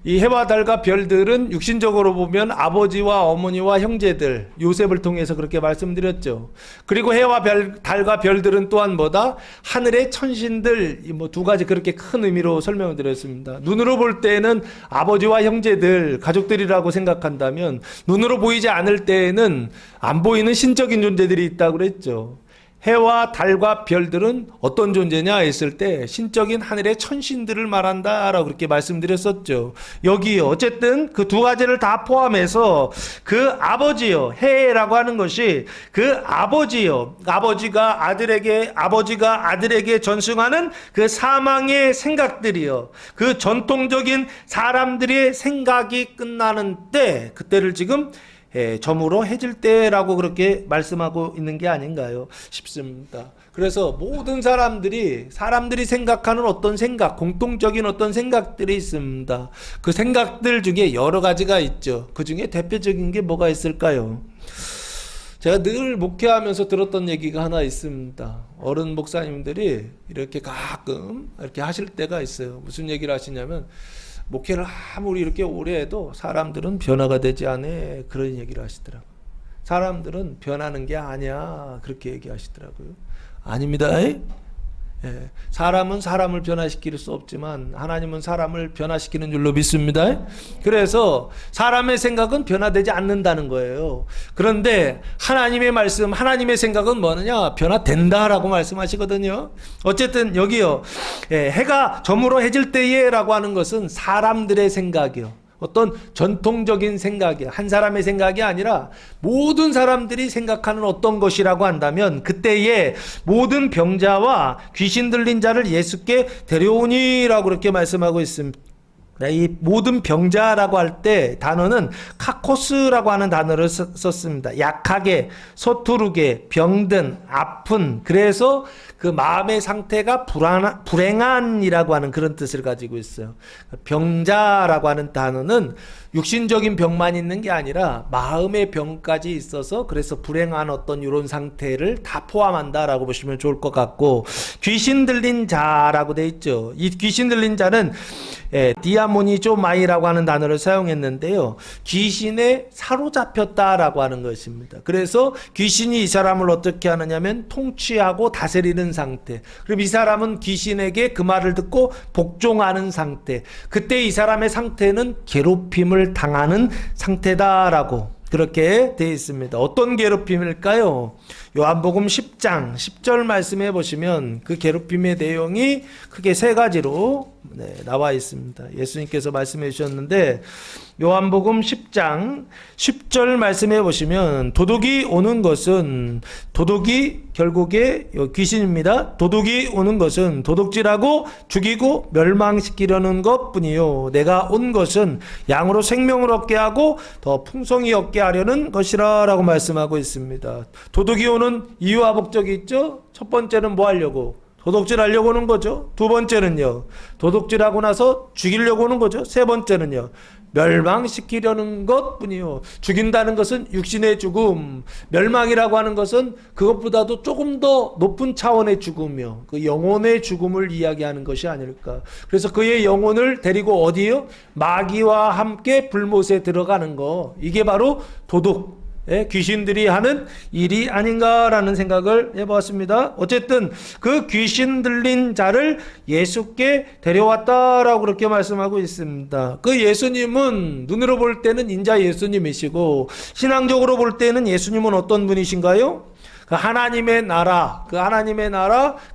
이 해와 달과 별들은 육신적으로 보면 아버지와 어머니와 형제들, 요셉을 통해서 그렇게 말씀드렸죠. 그리고 해와 달과 별들은 또한 뭐다? 하늘의 천신들, 뭐 두 가지 그렇게 큰 의미로 설명을 드렸습니다. 눈으로 볼 때는 아버지와 형제들, 가족들이라고 생각한다면, 눈으로 보이지 않을 때에는 안 보이는 신적인 존재들이 있다고 그랬죠. 해와 달과 별들은 어떤 존재냐 했을 때 신적인 하늘의 천신들을 말한다라고 그렇게 말씀드렸었죠. 여기요, 어쨌든 그 두 가지를 다 포함해서 그 아버지요, 해라고 하는 것이 그 아버지요, 아버지가 아들에게 전승하는 그 사망의 생각들이요, 그 전통적인 사람들의 생각이 끝나는 때, 그때를 지금 저물어 해질 때라고 그렇게 말씀하고 있는 게 아닌가요 싶습니다. 그래서 모든 사람들이 생각하는 어떤 생각, 공통적인 어떤 생각들이 있습니다. 그 생각들 중에 여러 가지가 있죠. 그 중에 대표적인 게 뭐가 있을까요? 제가 늘 목회하면서 들었던 얘기가 하나 있습니다. 어른 목사님들이 이렇게 가끔 이렇게 하실 때가 있어요. 무슨 얘기를 하시냐면, 목회를 아무리 이렇게 오래 해도 사람들은 변화가 되지 않아, 그런 얘기를 하시더라고요. 사람들은 변하는 게 아니야, 그렇게 얘기하시더라고요. 아닙니다. 사람은 사람을 변화시킬 수 없지만 하나님은 사람을 변화시키는 줄로 믿습니다. 그래서 사람의 생각은 변화되지 않는다는 거예요. 그런데 하나님의 말씀, 하나님의 생각은 뭐느냐? 변화된다라고 말씀하시거든요. 어쨌든 여기요, 해가 저물어 해질 때에 라고 하는 것은 사람들의 생각이요, 어떤 전통적인 생각이에요. 한 사람의 생각이 아니라 모든 사람들이 생각하는 어떤 것이라고 한다면, 그때에 모든 병자와 귀신 들린 자를 예수께 데려오니라고 그렇게 말씀하고 있습니다. 이 모든 병자라고 할 때 단어는 카코스라고 하는 단어를 썼습니다. 약하게, 서투르게, 병든, 아픈, 그래서 그 마음의 상태가 불행한이라고 하는 그런 뜻을 가지고 있어요. 병자라고 하는 단어는 육신적인 병만 있는 게 아니라 마음의 병까지 있어서, 그래서 불행한 어떤 이런 상태를 다 포함한다라고 보시면 좋을 것 같고, 귀신 들린 자라고 돼 있죠. 이 귀신 들린 자는 디아모니조마이라고 하는 단어를 사용했는데요, 귀신에 사로잡혔다라고 하는 것입니다. 그래서 귀신이 이 사람을 어떻게 하느냐면 통치하고 다스리는 상태. 그럼 이 사람은 귀신에게 그 말을 듣고 복종하는 상태. 그때 이 사람의 상태는 괴롭힘을 당하는 상태다라고 그렇게 되어 있습니다. 어떤 괴롭힘일까요? 요한복음 10장 10절 말씀해 보시면 그 괴롭힘의 내용이 크게 세 가지로 나와 있습니다. 예수님께서 말씀해 주셨는데, 요한복음 10장 10절 말씀해 보시면, 도둑이 오는 것은, 도둑이 결국에 귀신입니다. 도둑이 오는 것은 도둑질하고 죽이고 멸망시키려는 것뿐이요, 내가 온 것은 양으로 생명을 얻게 하고 더 풍성히 얻게 하려는 것이라 라고 말씀하고 있습니다. 도둑이 오는 이유와 목적이 있죠. 첫 번째는 뭐 하려고? 도둑질 하려고 오는 거죠. 두 번째는요, 도둑질하고 나서 죽이려고 오는 거죠. 세 번째는요, 멸망시키려는 것뿐이요. 죽인다는 것은 육신의 죽음, 멸망이라고 하는 것은 그것보다도 조금 더 높은 차원의 죽음이요, 그 영혼의 죽음을 이야기하는 것이 아닐까. 그래서 그의 영혼을 데리고 어디요? 마귀와 함께 불못에 들어가는 거, 이게 바로 도둑, 귀신들이 하는 일이 아닌가라는 생각을 해보았습니다. 어쨌든 그 귀신 들린 자를 예수께 데려왔다라고 그렇게 말씀하고 있습니다. 그 예수님은 눈으로 볼 때는 인자 예수님이시고 신앙적으로 볼 때는 예수님은 어떤 분이신가요? 그 하나님의 나라,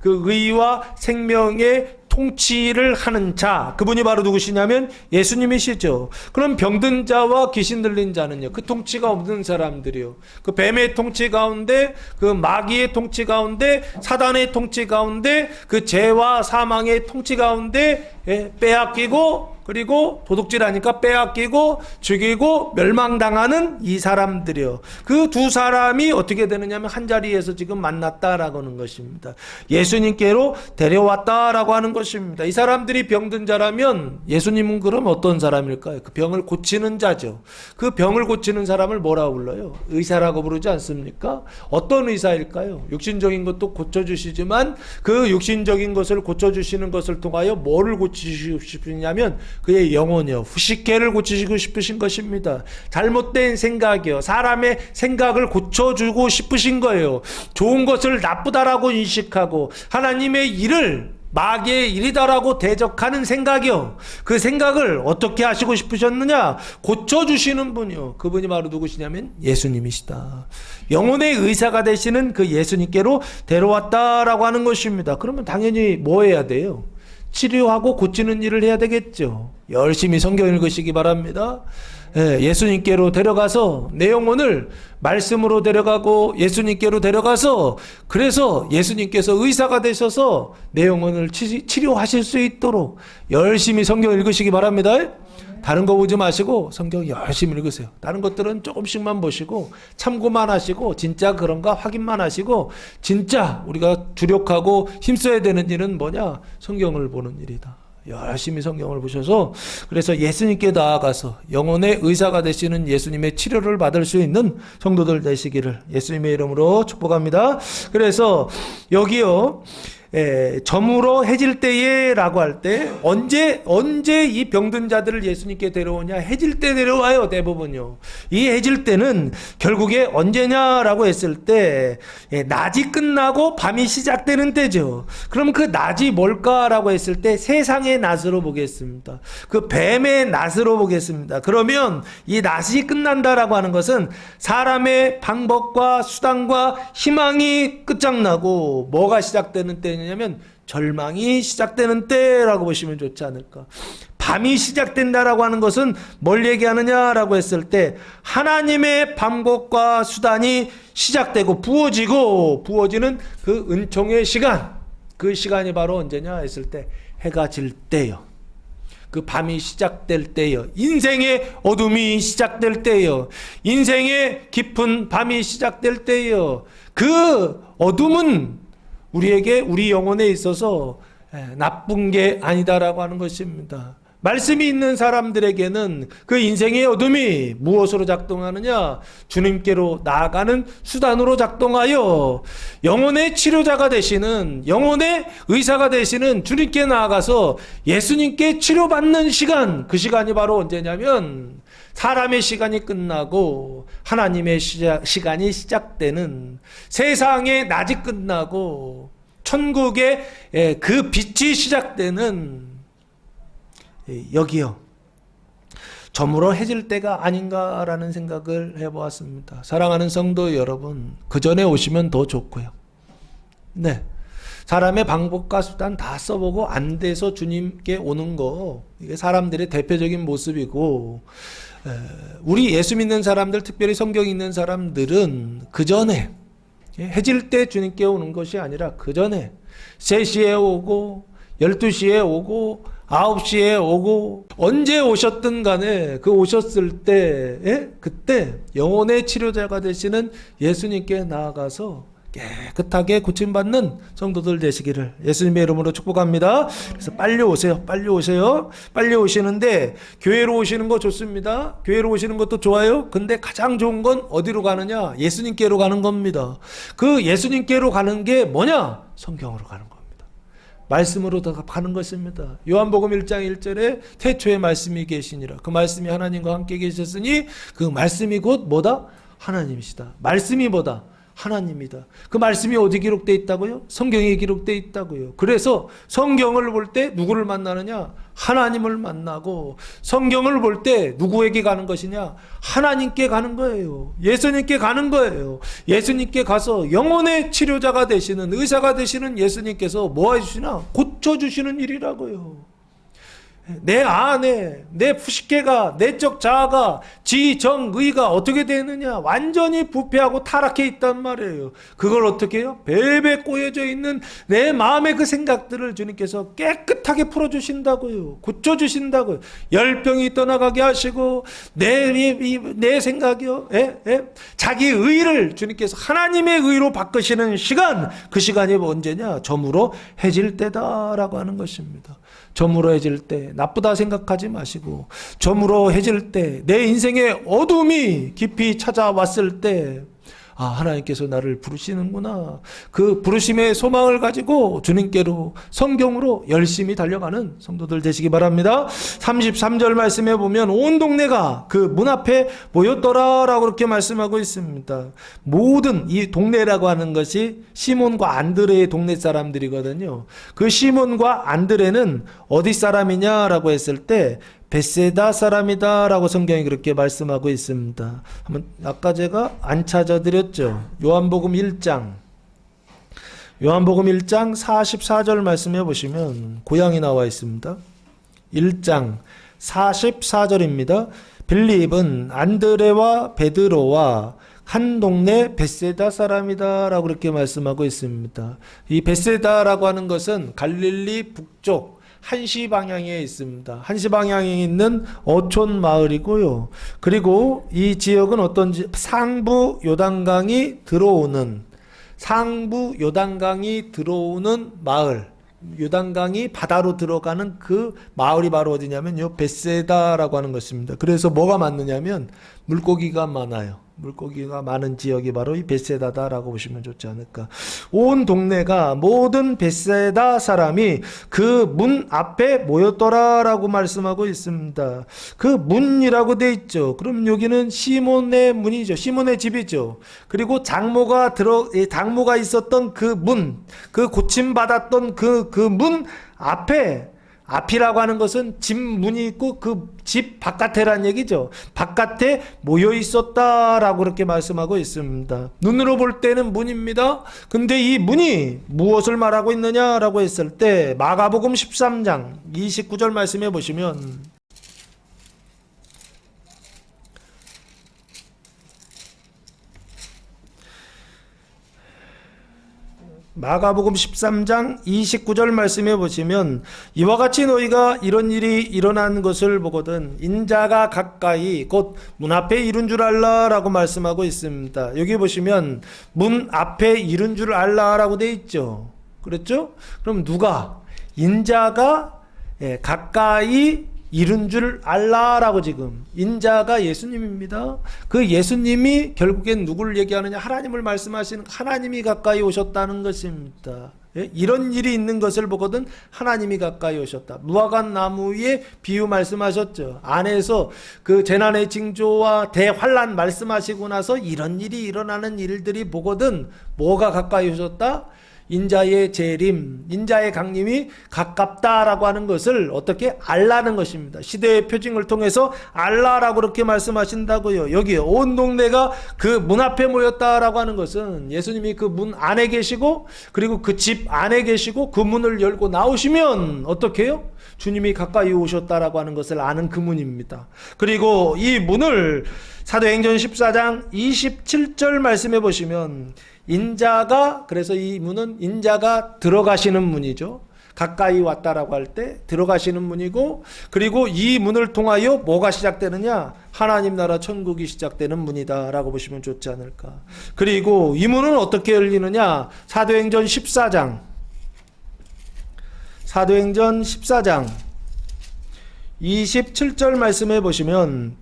그 의와 생명의 통치를 하는 자, 그분이 바로 누구시냐면 예수님이시죠. 그럼 병든 자와 귀신 들린 자는요, 그 통치가 없는 사람들이요, 그 뱀의 통치 가운데, 그 마귀의 통치 가운데, 사단의 통치 가운데, 그 죄와 사망의 통치 가운데 빼앗기고, 그리고 도둑질하니까 빼앗기고 죽이고 멸망당하는 이 사람들이요. 그 두 사람이 어떻게 되느냐면 한 자리에서 지금 만났다라고 하는 것입니다. 예수님께로 데려왔다라고 하는 것입니다. 이 사람들이 병든 자라면 예수님은 그럼 어떤 사람일까요? 그 병을 고치는 자죠. 그 병을 고치는 사람을 뭐라고 불러요? 의사라고 부르지 않습니까? 어떤 의사일까요? 육신적인 것도 고쳐주시지만 그 육신적인 것을 고쳐주시는 것을 통하여 뭐를 고치시고 싶으냐면 그의 영혼이요, 후식회를 고치시고 싶으신 것입니다. 잘못된 생각이요, 사람의 생각을 고쳐주고 싶으신 거예요. 좋은 것을 나쁘다라고 인식하고 하나님의 일을 마귀의 일이다라고 대적하는 생각이요, 그 생각을 어떻게 하시고 싶으셨느냐? 고쳐주시는 분이요, 그분이 바로 누구시냐면 예수님이시다. 영혼의 의사가 되시는 그 예수님께로 데려왔다라고 하는 것입니다. 그러면 당연히 뭐 해야 돼요? 치료하고 고치는 일을 해야 되겠죠. 열심히 성경 읽으시기 바랍니다. 예수님께로 데려가서 내 영혼을 말씀으로 데려가고 예수님께로 데려가서, 그래서 예수님께서 의사가 되셔서 내 영혼을 치료하실 수 있도록 열심히 성경 읽으시기 바랍니다. 다른 거 보지 마시고 성경 열심히 읽으세요. 다른 것들은 조금씩만 보시고 참고만 하시고 진짜 그런가 확인만 하시고, 진짜 우리가 주력하고 힘써야 되는 일은 뭐냐? 성경을 보는 일이다. 열심히 성경을 보셔서, 그래서 예수님께 나아가서 영혼의 의사가 되시는 예수님의 치료를 받을 수 있는 성도들 되시기를 예수님의 이름으로 축복합니다. 그래서 여기요, 저물어 해질 때에 라고 할 때 언제 이 병든 자들을 예수님께 데려오냐? 해질 때 데려와요, 대부분요. 이 해질 때는 결국에 언제냐라고 했을 때 낮이 끝나고 밤이 시작되는 때죠. 그럼 그 낮이 뭘까라고 했을 때 세상의 낮으로 보겠습니다. 그 뱀의 낮으로 보겠습니다. 그러면 이 낮이 끝난다라고 하는 것은 사람의 방법과 수단과 희망이 끝장나고 뭐가 시작되는 때냐 면 절망이 시작되는 때라고 보시면 좋지 않을까. 밤이 시작된다라고 하는 것은 뭘 얘기하느냐라고 했을 때 하나님의 방법과 수단이 시작되고 부어지는 그 은총의 시간, 그 시간이 바로 언제냐 했을 때 해가 질 때요. 그 밤이 시작될 때요. 인생의 어둠이 시작될 때요. 인생의 깊은 밤이 시작될 때요. 그 어둠은 우리에게, 우리 영혼에 있어서 나쁜 게 아니다라고 하는 것입니다. 말씀이 있는 사람들에게는 그 인생의 어둠이 무엇으로 작동하느냐? 주님께로 나아가는 수단으로 작동하여 영혼의 치료자가 되시는, 영혼의 의사가 되시는 주님께 나아가서 예수님께 치료받는 시간, 그 시간이 바로 언제냐면 사람의 시간이 끝나고 하나님의 시간이 시작되는, 세상의 낮이 끝나고 천국의 그 빛이 시작되는, 여기요, 저물어 해질 때가 아닌가라는 생각을 해보았습니다. 사랑하는 성도 여러분, 그 전에 오시면 더 좋고요. 네, 사람의 방법과 수단 다 써보고 안 돼서 주님께 오는 거, 이게 사람들의 대표적인 모습이고, 우리 예수 믿는 사람들, 특별히 성경 있는 사람들은 그 전에, 해질 때 주님께 오는 것이 아니라 그 전에 3시에 오고 12시에 오고 9시에 오고 언제 오셨든 간에 그 오셨을 때, 그때 영혼의 치료자가 되시는 예수님께 나아가서 깨끗하게 고침받는 성도들 되시기를 예수님의 이름으로 축복합니다. 그래서 빨리 오세요. 빨리 오세요. 빨리 오시는데 교회로 오시는 거 좋습니다. 교회로 오시는 것도 좋아요. 근데 가장 좋은 건 어디로 가느냐? 예수님께로 가는 겁니다. 그 예수님께로 가는 게 뭐냐? 성경으로 가는 겁니다. 말씀으로 더 가는 것입니다. 요한복음 1장 1절에 태초에 말씀이 계시니라. 그 말씀이 하나님과 함께 계셨으니 그 말씀이 곧 뭐다? 하나님이시다. 말씀이 뭐다? 하나님이다. 그 말씀이 어디 기록되어 있다고요? 성경에 기록되어 있다고요. 그래서 성경을 볼 때 누구를 만나느냐? 하나님을 만나고, 성경을 볼 때 누구에게 가는 것이냐? 하나님께 가는 거예요. 예수님께 가는 거예요. 예수님께 가서 영혼의 치료자가 되시는, 의사가 되시는 예수님께서 뭐 해주시나? 고쳐주시는 일이라고요. 내 안에 내 푸시케가, 내적 자아가, 지정의가 어떻게 되느냐? 완전히 부패하고 타락해 있단 말이에요. 그걸 어떻게 해요? 배배 꼬여져 있는 내 마음의 그 생각들을 주님께서 깨끗하게 풀어주신다고요. 고쳐주신다고요. 열병이 떠나가게 하시고, 내 생각이요, 자기 의를 주님께서 하나님의 의로 바꾸시는 시간, 그 시간이 언제냐? 저물어 해질 때다라고 하는 것입니다. 저물어 해질 때 나쁘다 생각하지 마시고, 저물어 해질 때 내 인생의 어둠이 깊이 찾아왔을 때, 아, 하나님께서 나를 부르시는구나. 그 부르심의 소망을 가지고 주님께로, 성경으로 열심히 달려가는 성도들 되시기 바랍니다. 33절 말씀해 보면 온 동네가 그 문 앞에 모였더라라고 그렇게 말씀하고 있습니다. 모든 이 동네라고 하는 것이 시몬과 안드레의 동네 사람들이거든요. 그 시몬과 안드레는 어디 사람이냐라고 했을 때 벳세다 사람이다라고 성경이 그렇게 말씀하고 있습니다. 한번 아까 제가 안 찾아드렸죠. 요한복음 1장 44절 말씀해 보시면 고향이 나와 있습니다. 1장 44절입니다. 빌립은 안드레와 베드로와 한 동네 벳세다 사람이다라고 그렇게 말씀하고 있습니다. 이 벳세다라고 하는 것은 갈릴리 북쪽 한시 방향에 있습니다. 한시 방향에 있는 어촌 마을이고요. 그리고 이 지역은 어떤지, 상부 요단강이 들어오는 마을, 요단강이 바다로 들어가는 그 마을이 바로 어디냐면 요 벳세다라고 하는 것입니다. 그래서 뭐가 많느냐면 물고기가 많아요. 물고기가 많은 지역이 바로 이 벳세다다라고 보시면 좋지 않을까. 온 동네가, 모든 벳세다 사람이 그 문 앞에 모였더라라고 말씀하고 있습니다. 그 문이라고 돼 있죠. 그럼 여기는 시몬의 문이죠. 시몬의 집이죠. 그리고 장모가 있었던 그 문, 그 고침받았던 그 문 앞에, 앞이라고 하는 것은 집 문이 있고 그 집 바깥에란 얘기죠. 바깥에 모여 있었다라고 그렇게 말씀하고 있습니다. 눈으로 볼 때는 문입니다. 근데 이 문이 무엇을 말하고 있느냐라고 했을 때 마가복음 13장 29절 말씀해 보시면, 마가복음 13장 29절 말씀해 보시면, 이와 같이 너희가 이런 일이 일어난 것을 보거든 인자가 가까이 곧 문 앞에 이른 줄 알라라고 말씀하고 있습니다. 여기 보시면 문 앞에 이른 줄 알라라고 돼 있죠. 그렇죠? 그럼 누가? 인자가 가까이 이른 줄 알라라고, 지금 인자가 예수님입니다. 그 예수님이 결국엔 누구를 얘기하느냐? 하나님을 말씀하시는, 하나님이 가까이 오셨다는 것입니다. 이런 일이 있는 것을 보거든 하나님이 가까이 오셨다. 무화과 나무 위에 비유 말씀하셨죠. 안에서 그 재난의 징조와 대환란 말씀하시고 나서 이런 일이 일어나는 일들이 보거든 뭐가 가까이 오셨다? 인자의 재림, 인자의 강림이 가깝다라고 하는 것을 어떻게 알라는 것입니다. 시대의 표징을 통해서 알라라고 그렇게 말씀하신다고요. 여기 온 동네가 그 문 앞에 모였다라고 하는 것은 예수님이 그 문 안에 계시고, 그리고 그 집 안에 계시고, 그 문을 열고 나오시면 어떻게 해요? 주님이 가까이 오셨다라고 하는 것을 아는 그 문입니다. 그리고 이 문을 사도행전 14장 27절 말씀해 보시면, 인자가, 그래서 이 문은 인자가 들어가시는 문이죠. 가까이 왔다라고 할 때 들어가시는 문이고, 그리고 이 문을 통하여 뭐가 시작되느냐? 하나님 나라 천국이 시작되는 문이다라고 보시면 좋지 않을까. 그리고 이 문은 어떻게 열리느냐? 사도행전 14장 27절 말씀해 보시면,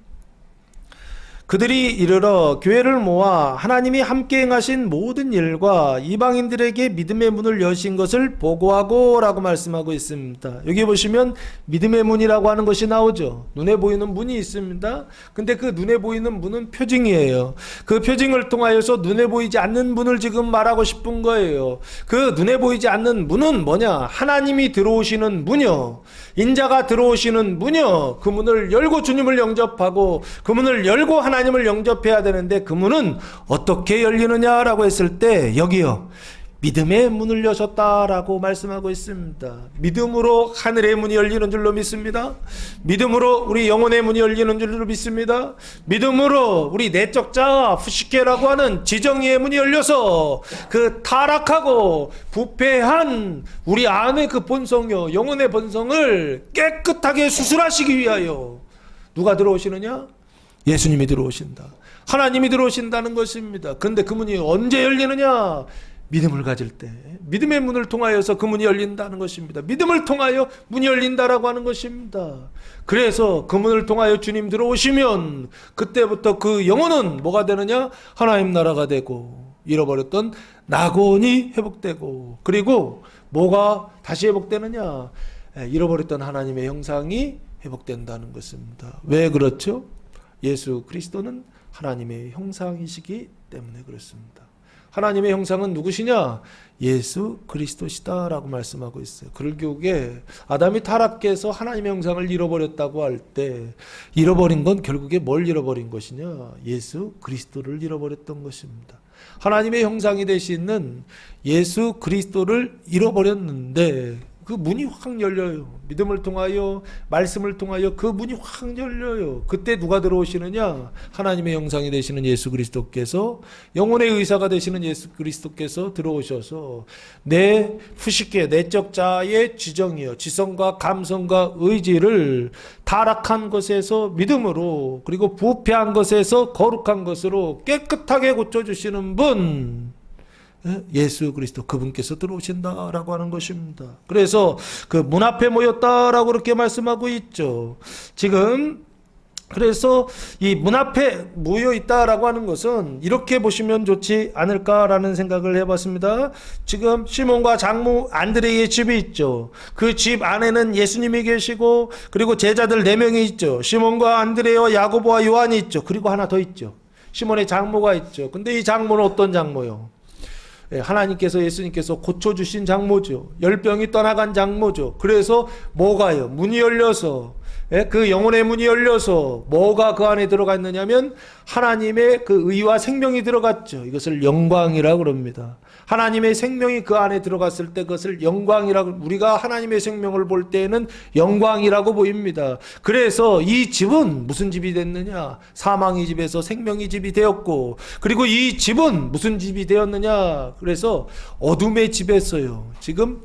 그들이 이르러 교회를 모아 하나님이 함께 행하신 모든 일과 이방인들에게 믿음의 문을 여신 것을 보고하고 라고 말씀하고 있습니다. 여기 보시면 믿음의 문이라고 하는 것이 나오죠. 눈에 보이는 문이 있습니다. 근데 그 눈에 보이는 문은 표징이에요. 그 표징을 통하여서 눈에 보이지 않는 문을 지금 말하고 싶은 거예요. 그 눈에 보이지 않는 문은 뭐냐? 하나님이 들어오시는 문이요. 인자가 들어오시는 문이요. 그 문을 열고 주님을 영접하고 그 문을 열고 하나님을 영접해야 되는데 그 문은 어떻게 열리느냐라고 했을 때 여기요. 믿음의 문을 여셨다라고 말씀하고 있습니다. 믿음으로 하늘의 문이 열리는 줄로 믿습니다. 믿음으로 우리 영혼의 문이 열리는 줄로 믿습니다. 믿음으로 우리 내적 자아 푸시케라고 하는 지정의의 문이 열려서 그 타락하고 부패한 우리 안의 그 본성요, 영혼의 본성을 깨끗하게 수술하시기 위하여 누가 들어오시느냐? 예수님이 들어오신다. 하나님이 들어오신다는 것입니다. 그런데 그 문이 언제 열리느냐? 믿음을 가질 때, 믿음의 문을 통하여서 그 문이 열린다는 것입니다. 믿음을 통하여 문이 열린다라고 하는 것입니다. 그래서 그 문을 통하여 주님 들어오시면 그때부터 그 영혼은 뭐가 되느냐? 하나님 나라가 되고 잃어버렸던 낙원이 회복되고, 그리고 뭐가 다시 회복되느냐? 잃어버렸던 하나님의 형상이 회복된다는 것입니다. 왜 그렇죠? 예수 그리스도는 하나님의 형상이시기 때문에 그렇습니다. 하나님의 형상은 누구시냐? 예수 그리스도시다라고 말씀하고 있어요. 결국에 아담이 타락해서 하나님의 형상을 잃어버렸다고 할 때 잃어버린 건 결국에 뭘 잃어버린 것이냐? 예수 그리스도를 잃어버렸던 것입니다. 하나님의 형상이 되시는 예수 그리스도를 잃어버렸는데 그 문이 확 열려요. 믿음을 통하여, 말씀을 통하여 그 문이 확 열려요. 그때 누가 들어오시느냐? 하나님의 형상이 되시는 예수 그리스도께서, 영혼의 의사가 되시는 예수 그리스도께서 들어오셔서 내 푸시케, 내적 자아의 지정이요, 지성과 감성과 의지를 타락한 것에서 믿음으로, 그리고 부패한 것에서 거룩한 것으로 깨끗하게 고쳐주시는 분, 예수 그리스도, 그분께서 들어오신다라고 하는 것입니다. 그래서 그 문 앞에 모였다라고 그렇게 말씀하고 있죠. 지금 그래서 이 문 앞에 모여 있다라고 하는 것은 이렇게 보시면 좋지 않을까라는 생각을 해봤습니다. 지금 시몬과 장모 안드레의 집이 있죠. 그 집 안에는 예수님이 계시고, 그리고 제자들 4명이 있죠. 시몬과 안드레와 야고보와 요한이 있죠. 그리고 하나 더 있죠. 시몬의 장모가 있죠. 근데 이 장모는 어떤 장모요? 하나님께서, 예수님께서 고쳐주신 장모죠. 열병이 떠나간 장모죠. 그래서 뭐가요? 문이 열려서, 그 영혼의 문이 열려서 뭐가 그 안에 들어가 있느냐면 하나님의 그 의와 생명이 들어갔죠. 이것을 영광이라고 그럽니다. 하나님의 생명이 그 안에 들어갔을 때 그것을 영광이라고, 우리가 하나님의 생명을 볼 때에는 영광이라고 보입니다. 그래서 이 집은 무슨 집이 됐느냐? 사망의 집에서 생명의 집이 되었고, 그리고 이 집은 무슨 집이 되었느냐? 그래서 어둠의 집에서요, 지금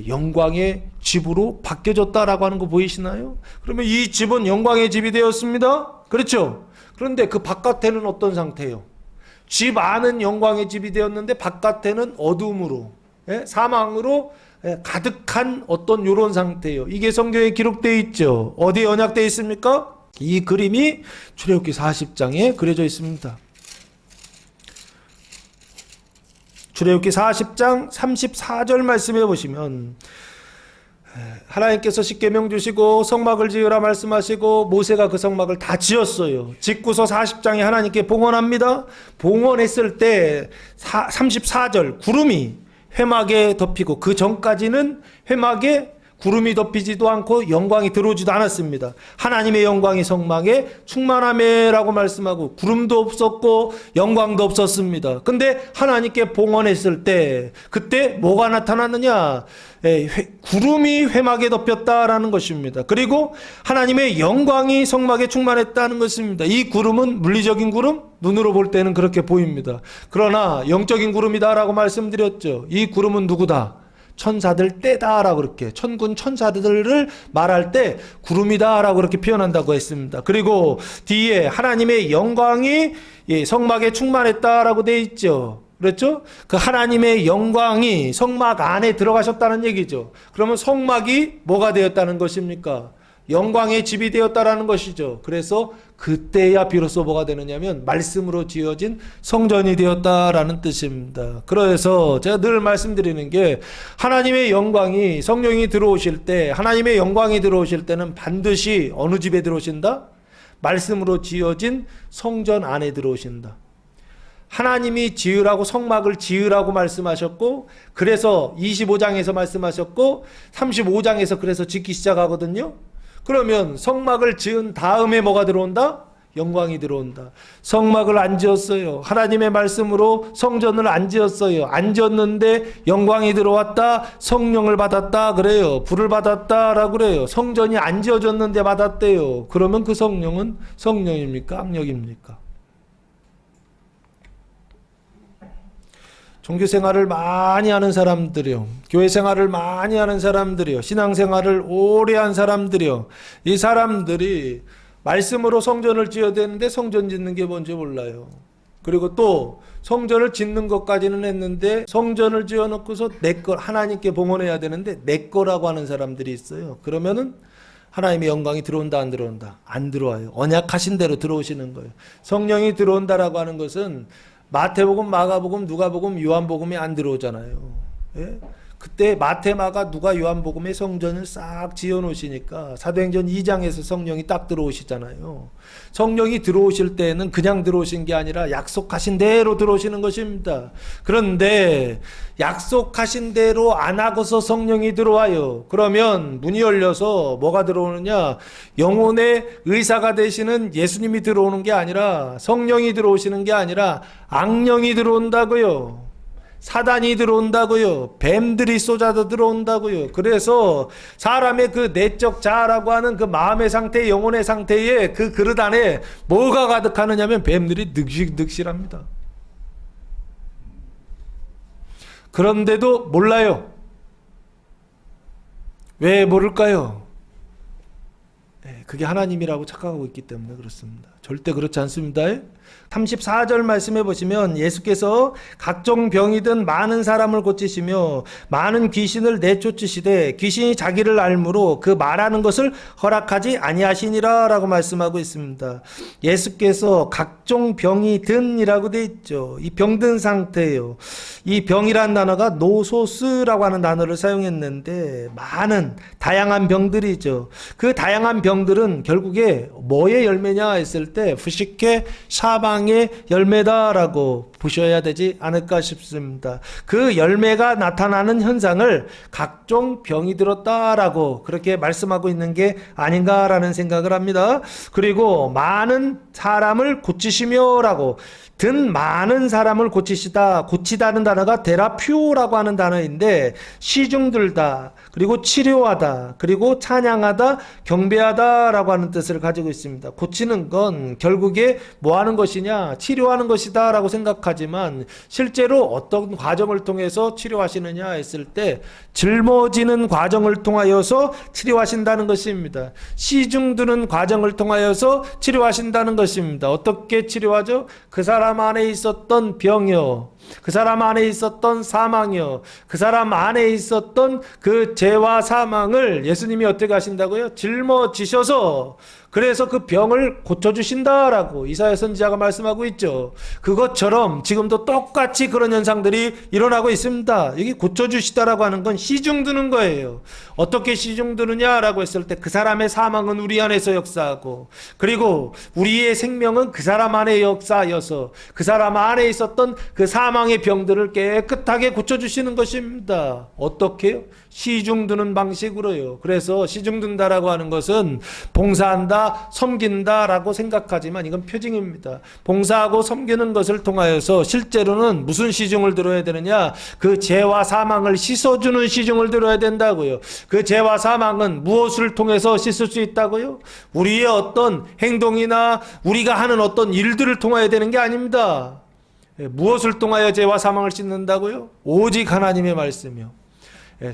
영광의 집으로 바뀌어졌다라고 하는 거 보이시나요? 그러면 이 집은 영광의 집이 되었습니다. 그렇죠? 그런데 그 바깥에는 어떤 상태예요? 집 안은 영광의 집이 되었는데 바깥에는 어둠으로, 사망으로 가득한 어떤 이런 상태예요. 이게 성경에 기록되어 있죠. 어디에 언약되어 있습니까? 이 그림이 출애굽기 40장에 그려져 있습니다. 출애굽기 40장 34절 말씀해 보시면, 하나님께서 십계명 주시고 성막을 지으라 말씀하시고 모세가 그 성막을 다 지었어요. 짓고서 40장에 하나님께 봉헌합니다. 봉헌했을 때 34절 구름이 회막에 덮이고, 그 전까지는 회막에 구름이 덮이지도 않고 영광이 들어오지도 않았습니다. 하나님의 영광이 성막에 충만하매라고 말씀하고 구름도 없었고 영광도 없었습니다. 근데 하나님께 봉헌했을 때 그때 뭐가 나타났느냐? 구름이 회막에 덮였다라는 것입니다. 그리고 하나님의 영광이 성막에 충만했다는 것입니다. 이 구름은 물리적인 구름? 눈으로 볼 때는 그렇게 보입니다. 그러나 영적인 구름이다라고 말씀드렸죠. 이 구름은 누구다? 천사들 떼다라고, 그렇게 천군 천사들을 말할 때 구름이다라고 그렇게 표현한다고 했습니다. 그리고 뒤에 하나님의 영광이 성막에 충만했다라고 되어 있죠. 그렇죠? 그 하나님의 영광이 성막 안에 들어가셨다는 얘기죠. 그러면 성막이 뭐가 되었다는 것입니까? 영광의 집이 되었다라는 것이죠. 그래서 그때야 비로소 뭐가 되느냐면 말씀으로 지어진 성전이 되었다라는 뜻입니다. 그래서 제가 늘 말씀드리는 게 하나님의 영광이 성령이 들어오실 때 하나님의 영광이 들어오실 때는 반드시 어느 집에 들어오신다? 말씀으로 지어진 성전 안에 들어오신다. 하나님이 지으라고 성막을 지으라고 말씀하셨고 그래서 25장에서 말씀하셨고 35장에서 그래서 짓기 시작하거든요. 그러면 성막을 지은 다음에 뭐가 들어온다? 영광이 들어온다. 성막을 안 지었어요. 하나님의 말씀으로 성전을 안 지었어요. 안 지었는데 영광이 들어왔다. 성령을 받았다 그래요. 불을 받았다라고 그래요. 성전이 안 지어졌는데 받았대요. 그러면 그 성령은 성령입니까? 악령입니까? 종교 생활을 많이 하는 사람들이요. 교회 생활을 많이 하는 사람들이요. 신앙 생활을 오래 한 사람들이요. 이 사람들이 말씀으로 성전을 지어야 되는데 성전 짓는 게 뭔지 몰라요. 그리고 또 성전을 짓는 것까지는 했는데 성전을 지어놓고서 내 거 하나님께 봉헌해야 되는데 내 거라고 하는 사람들이 있어요. 그러면은 하나님의 영광이 들어온다 안 들어온다? 안 들어와요. 언약하신 대로 들어오시는 거예요. 성령이 들어온다라고 하는 것은 마태복음, 마가복음, 누가복음, 요한복음이 안 들어오잖아요. 예? 그때 마태, 마가, 누가, 요한복음의 성전을 싹 지어놓으시니까 사도행전 2장에서 성령이 딱 들어오시잖아요. 성령이 들어오실 때는 그냥 들어오신 게 아니라 약속하신 대로 들어오시는 것입니다. 그런데 약속하신 대로 안 하고서 성령이 들어와요. 그러면 문이 열려서 뭐가 들어오느냐? 영혼의 의사가 되시는 예수님이 들어오는 게 아니라 성령이 들어오시는 게 아니라 악령이 들어온다고요. 사단이 들어온다고요. 뱀들이 쏟아져 들어온다고요. 그래서 사람의 그 내적 자아라고 하는 그 마음의 상태, 영혼의 상태에 그 그릇 안에 뭐가 가득하느냐면 뱀들이 늑실합니다. 그런데도 몰라요. 왜 모를까요? 그게 하나님이라고 착각하고 있기 때문에 그렇습니다. 절대 그렇지 않습니다. 34절 말씀해 보시면 예수께서 각종 병이든 많은 사람을 고치시며 많은 귀신을 내쫓으시되 귀신이 자기를 알므로 그 말하는 것을 허락하지 아니하시니라 라고 말씀하고 있습니다. 예수께서 각종 병이든이라고 돼 있죠. 이 병든 상태예요. 이 병이란 단어가 노소스라고 하는 단어를 사용했는데 많은 다양한 병들이죠. 그 다양한 병들은 결국에 뭐의 열매냐 했을 때 부식회 사방의 열매다라고 보셔야 되지 않을까 싶습니다. 그 열매가 나타나는 현상을 각종 병이 들었다라고 그렇게 말씀하고 있는 게 아닌가라는 생각을 합니다. 그리고 많은 사람을 고치시며라고 든 많은 사람을 고치시다. 고치다는 단어가 데라퓨라고 하는 단어인데 시중들다, 그리고 치료하다, 그리고 찬양하다, 경배하다라고 하는 뜻을 가지고 있습니다. 고치는 건 결국에 뭐 하는 것이냐? 치료하는 것이다 라고 생각하지만 실제로 어떤 과정을 통해서 치료하시느냐 했을 때 짊어지는 과정을 통하여서 치료하신다는 것입니다. 시중드는 과정을 통하여서 치료하신다는 것입니다. 어떻게 치료하죠? 그 사람 안에 있었던 병이요, 그 사람 안에 있었던 사망이요, 그 사람 안에 있었던 그 죄와 사망을 예수님이 어떻게 하신다고요? 짊어지셔서 그래서 그 병을 고쳐주신다라고 이사야 선지자가 말씀하고 있죠. 그것처럼 지금도 똑같이 그런 현상들이 일어나고 있습니다. 여기 고쳐주시다라고 하는 건 시중드는 거예요. 어떻게 시중드느냐라고 했을 때 그 사람의 사망은 우리 안에서 역사하고 그리고 우리의 생명은 그 사람 안에 역사하여서 그 사람 안에 있었던 그 사망의 병들을 깨끗하게 고쳐주시는 것입니다. 어떻게요? 시중드는 방식으로요. 그래서 시중든다라고 하는 것은 봉사한다, 섬긴다라고 생각하지만 이건 표징입니다. 봉사하고 섬기는 것을 통하여서 실제로는 무슨 시중을 들어야 되느냐? 그 죄와 사망을 씻어주는 시중을 들어야 된다고요. 그 죄와 사망은 무엇을 통해서 씻을 수 있다고요? 우리의 어떤 행동이나 우리가 하는 어떤 일들을 통하여 되는 게 아닙니다. 무엇을 통하여 죄와 사망을 씻는다고요? 오직 하나님의 말씀이요.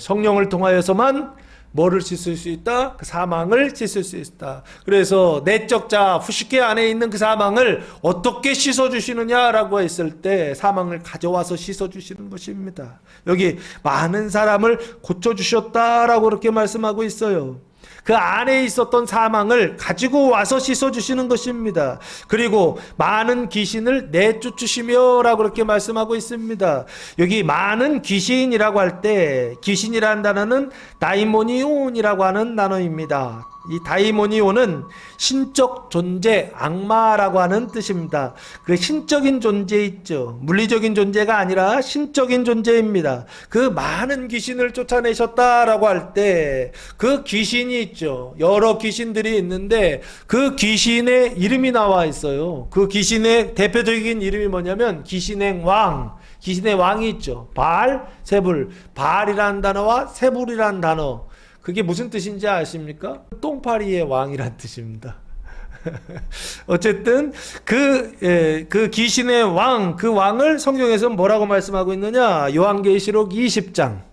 성령을 통하여서만 뭐를 씻을 수 있다? 그 사망을 씻을 수 있다. 그래서 내적 자 후식회 안에 있는 그 사망을 어떻게 씻어주시느냐라고 했을 때 사망을 가져와서 씻어주시는 것입니다. 여기 많은 사람을 고쳐주셨다라고 그렇게 말씀하고 있어요. 그 안에 있었던 사망을 가지고 와서 씻어주시는 것입니다. 그리고 많은 귀신을 내쫓으시며 라고 그렇게 말씀하고 있습니다. 여기 많은 귀신이라고 할 때 귀신이라는 단어는 다이모니온이라고 하는 단어입니다. 이 다이모니온은 신적 존재, 악마라고 하는 뜻입니다. 그 신적인 존재 있죠. 물리적인 존재가 아니라 신적인 존재입니다. 그 많은 귀신을 쫓아내셨다라고 할 때 그 귀신이 있죠. 여러 귀신들이 있는데 그 귀신의 이름이 나와 있어요. 그 귀신의 대표적인 이름이 뭐냐면 귀신의 왕. 귀신의 왕이 있죠. 바알, 세불. 바알이라는 단어와 세불이라는 단어. 그게 무슨 뜻인지 아십니까? 똥파리의 왕이란 뜻입니다. 어쨌든 그 귀신의 왕, 그 왕을 성경에서 뭐라고 말씀하고 있느냐? 요한계시록 20장.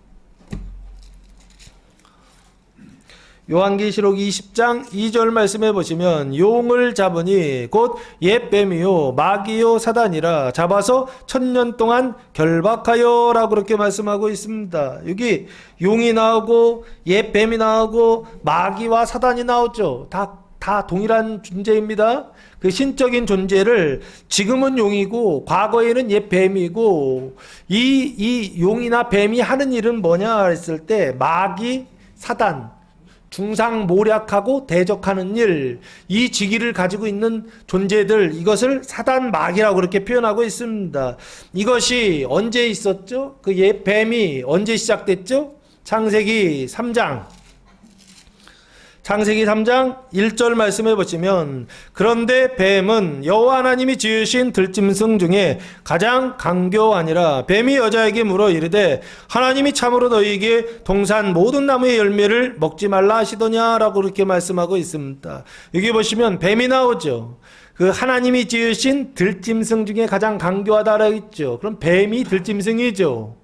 요한계시록 20장 2절 말씀해 보시면 용을 잡으니 곧 옛뱀이요 마귀요 사단이라 잡아서 1000년 동안 결박하여 라고 그렇게 말씀하고 있습니다. 여기 용이 나오고 옛뱀이 나오고 마귀와 사단이 나오죠. 다 동일한 존재입니다. 그 신적인 존재를 지금은 용이고 과거에는 옛뱀이고 이 용이나 뱀이 하는 일은 뭐냐 했을 때 마귀, 사단 중상모략하고 대적하는 일, 이 직위를 가지고 있는 존재들, 이것을 사단 마귀라고 그렇게 표현하고 있습니다. 이것이 언제 있었죠? 그 옛 뱀이 언제 시작됐죠? 창세기 3장. 창세기 3장 1절 말씀해 보시면 그런데 뱀은 여호와 하나님이 지으신 들짐승 중에 가장 강교하니라. 뱀이 여자에게 물어 이르되 하나님이 참으로 너희에게 동산 모든 나무의 열매를 먹지 말라 하시더냐라고 그렇게 말씀하고 있습니다. 여기 보시면 뱀이 나오죠. 그 하나님이 지으신 들짐승 중에 가장 강교하다라고 있죠. 그럼 뱀이 들짐승이죠.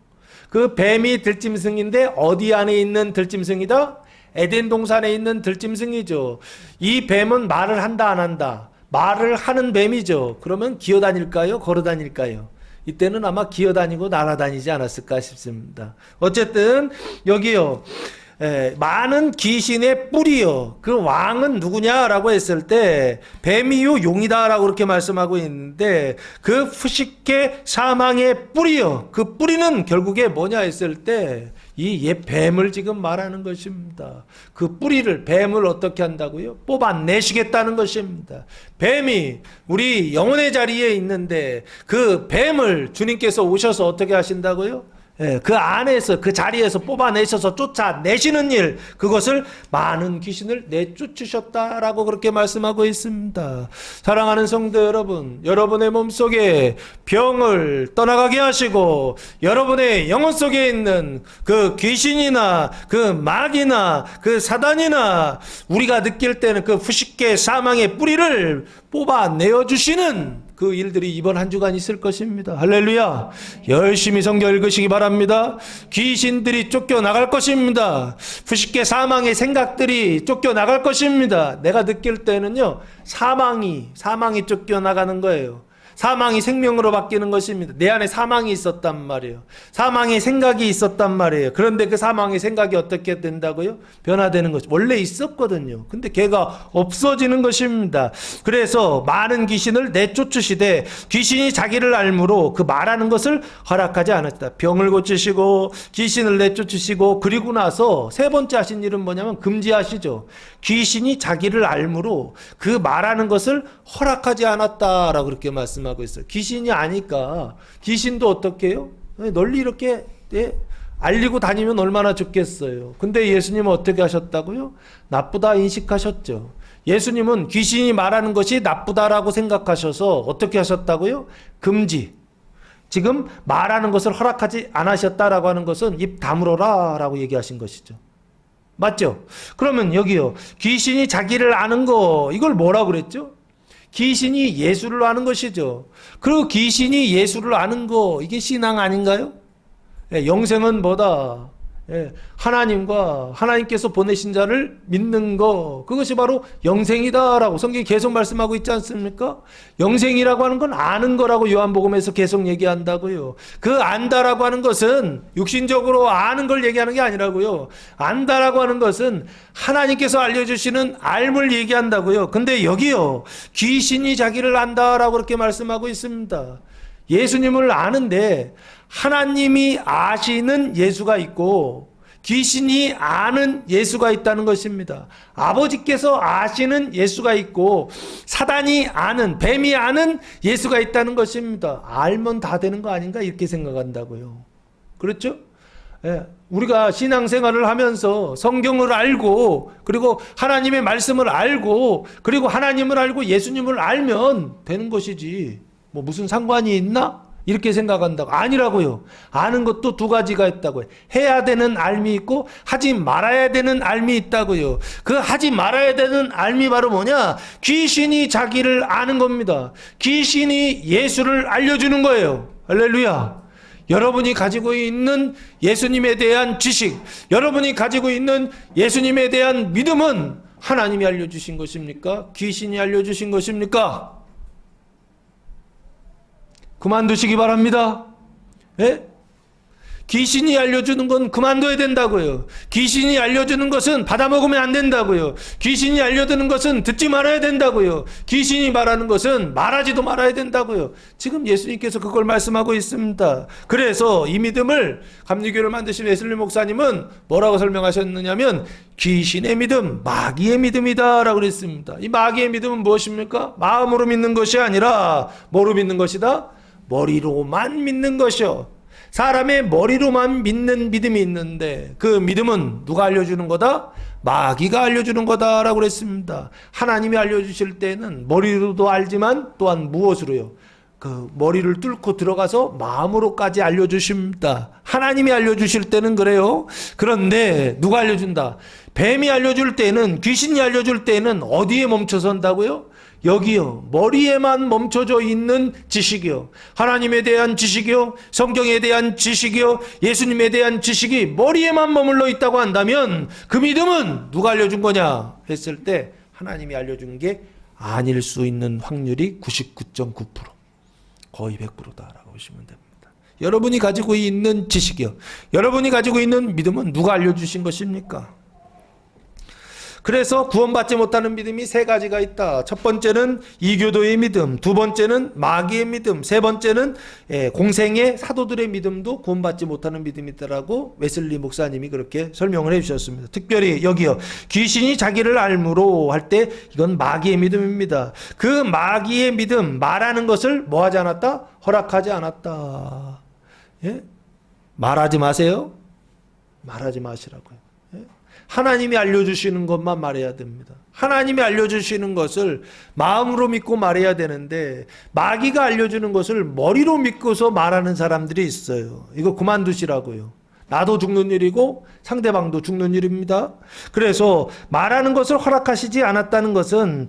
그 뱀이 들짐승인데 어디 안에 있는 들짐승이다? 에덴 동산에 있는 들짐승이죠. 이 뱀은 말을 한다 안 한다? 말을 하는 뱀이죠. 그러면 기어다닐까요? 걸어다닐까요? 이때는 아마 기어다니고 날아다니지 않았을까 싶습니다. 어쨌든 여기요. 많은 귀신의 뿌리요. 그 왕은 누구냐라고 했을 때 뱀이요 용이다라고 그렇게 말씀하고 있는데 그 푸시케 사망의 뿌리요. 그 뿌리는 결국에 뭐냐 했을 때 이 옛 뱀을 지금 말하는 것입니다. 그 뿌리를 뱀을 어떻게 한다고요? 뽑아내시겠다는 것입니다. 뱀이 우리 영혼의 자리에 있는데 그 뱀을 주님께서 오셔서 어떻게 하신다고요? 그 안에서 그 자리에서 뽑아내셔서 쫓아내시는 일, 그것을 많은 귀신을 내쫓으셨다라고 그렇게 말씀하고 있습니다. 사랑하는 성도 여러분, 여러분의 몸속에 병을 떠나가게 하시고 여러분의 영혼 속에 있는 그 귀신이나 그 마귀나 그 사단이나 우리가 느낄 때는 그 푸시케 사망의 뿌리를 뽑아내어 주시는 그 일들이 이번 한 주간 있을 것입니다. 할렐루야. 열심히 성경 읽으시기 바랍니다. 귀신들이 쫓겨나갈 것입니다. 푸시케 사망의 생각들이 쫓겨나갈 것입니다. 내가 느낄 때는요, 사망이 쫓겨나가는 거예요. 사망이 생명으로 바뀌는 것입니다. 내 안에 사망이 있었단 말이에요. 사망의 생각이 있었단 말이에요. 그런데 그 사망의 생각이 어떻게 된다고요? 변화되는 것이 원래 있었거든요. 근데 걔가 없어지는 것입니다. 그래서 많은 귀신을 내쫓으시되 귀신이 자기를 알므로 그 말하는 것을 허락하지 않았다. 병을 고치시고 귀신을 내쫓으시고 그리고 나서 세 번째 하신 일은 뭐냐면 금지하시죠. 귀신이 자기를 알므로 그 말하는 것을 허락하지 않았다라고 그렇게 말씀하고 있어요. 귀신이 아니까 귀신도 어떻게 해요? 널리 이렇게 알리고 다니면 얼마나 좋겠어요. 근데 예수님은 어떻게 하셨다고요? 나쁘다 인식하셨죠. 예수님은 귀신이 말하는 것이 나쁘다라고 생각하셔서 어떻게 하셨다고요? 금지. 지금 말하는 것을 허락하지 않으셨다라고 하는 것은 입 다물어라 라고 얘기하신 것이죠. 맞죠? 그러면 여기요. 귀신이 자기를 아는 거, 이걸 뭐라고 그랬죠? 귀신이 예수를 아는 것이죠. 그리고 귀신이 예수를 아는 거, 이게 신앙 아닌가요? 영생은 뭐다? 하나님과 하나님께서 보내신 자를 믿는 거, 그것이 바로 영생이다라고 성경이 계속 말씀하고 있지 않습니까? 영생이라고 하는 건 아는 거라고 요한복음에서 계속 얘기한다고요. 그 안다라고 하는 것은 육신적으로 아는 걸 얘기하는 게 아니라고요. 안다라고 하는 것은 하나님께서 알려주시는 알물 얘기한다고요. 근데 여기요, 귀신이 자기를 안다라고 그렇게 말씀하고 있습니다. 예수님을 아는데 하나님이 아시는 예수가 있고 귀신이 아는 예수가 있다는 것입니다. 아버지께서 아시는 예수가 있고 사단이 아는, 뱀이 아는 예수가 있다는 것입니다. 알면 다 되는 거 아닌가 이렇게 생각한다고요. 그렇죠? 우리가 신앙생활을 하면서 성경을 알고 그리고 하나님의 말씀을 알고 그리고 하나님을 알고 예수님을 알면 되는 것이지 뭐 무슨 상관이 있나? 이렇게 생각한다고. 아니라고요. 아는 것도 두 가지가 있다고요. 해야 되는 알미 있고 하지 말아야 되는 알미 있다고요. 그 하지 말아야 되는 알미 바로 뭐냐? 귀신이 자기를 아는 겁니다. 귀신이 예수를 알려주는 거예요. 할렐루야. 여러분이 가지고 있는 예수님에 대한 지식, 여러분이 가지고 있는 예수님에 대한 믿음은 하나님이 알려주신 것입니까? 귀신이 알려주신 것입니까? 그만두시기 바랍니다. 예? 귀신이 알려주는 건 그만둬야 된다고요. 귀신이 알려주는 것은 받아먹으면 안 된다고요. 귀신이 알려주는 것은 듣지 말아야 된다고요. 귀신이 말하는 것은 말하지도 말아야 된다고요. 지금 예수님께서 그걸 말씀하고 있습니다. 그래서 이 믿음을 감리교를 만드신 웨슬리 목사님은 뭐라고 설명하셨느냐면 귀신의 믿음, 마귀의 믿음이다 라고 그랬습니다. 이 마귀의 믿음은 무엇입니까? 마음으로 믿는 것이 아니라 뭐로 믿는 것이다? 머리로만 믿는 것이요. 사람의 머리로만 믿는 믿음이 있는데 그 믿음은 누가 알려주는 거다? 마귀가 알려주는 거다라고 그랬습니다. 하나님이 알려주실 때는 머리로도 알지만 또한 무엇으로요? 그 머리를 뚫고 들어가서 마음으로까지 알려주십니다. 하나님이 알려주실 때는 그래요. 그런데 누가 알려준다? 뱀이 알려줄 때는, 귀신이 알려줄 때는 어디에 멈춰선다고요? 여기요. 머리에만 멈춰져 있는 지식이요. 하나님에 대한 지식이요. 성경에 대한 지식이요. 예수님에 대한 지식이 머리에만 머물러 있다고 한다면 그 믿음은 누가 알려준 거냐 했을 때 하나님이 알려준 게 아닐 수 있는 확률이 99.9%. 거의 100%다라고 보시면 됩니다. 여러분이 가지고 있는 지식이요. 여러분이 가지고 있는 믿음은 누가 알려주신 것입니까? 그래서 구원받지 못하는 믿음이 세 가지가 있다. 첫 번째는 이교도의 믿음, 두 번째는 마귀의 믿음, 세 번째는 공생의 사도들의 믿음도 구원받지 못하는 믿음이더라고 웨슬리 목사님이 그렇게 설명을 해주셨습니다. 특별히 여기요. 귀신이 자기를 알므로 할 때 이건 마귀의 믿음입니다. 그 마귀의 믿음, 말하는 것을 뭐 하지 않았다? 허락하지 않았다. 예? 말하지 마세요. 말하지 마시라고요. 하나님이 알려주시는 것만 말해야 됩니다. 하나님이 알려주시는 것을 마음으로 믿고 말해야 되는데 마귀가 알려주는 것을 머리로 믿고서 말하는 사람들이 있어요. 이거 그만두시라고요. 나도 죽는 일이고 상대방도 죽는 일입니다. 그래서 말하는 것을 허락하시지 않았다는 것은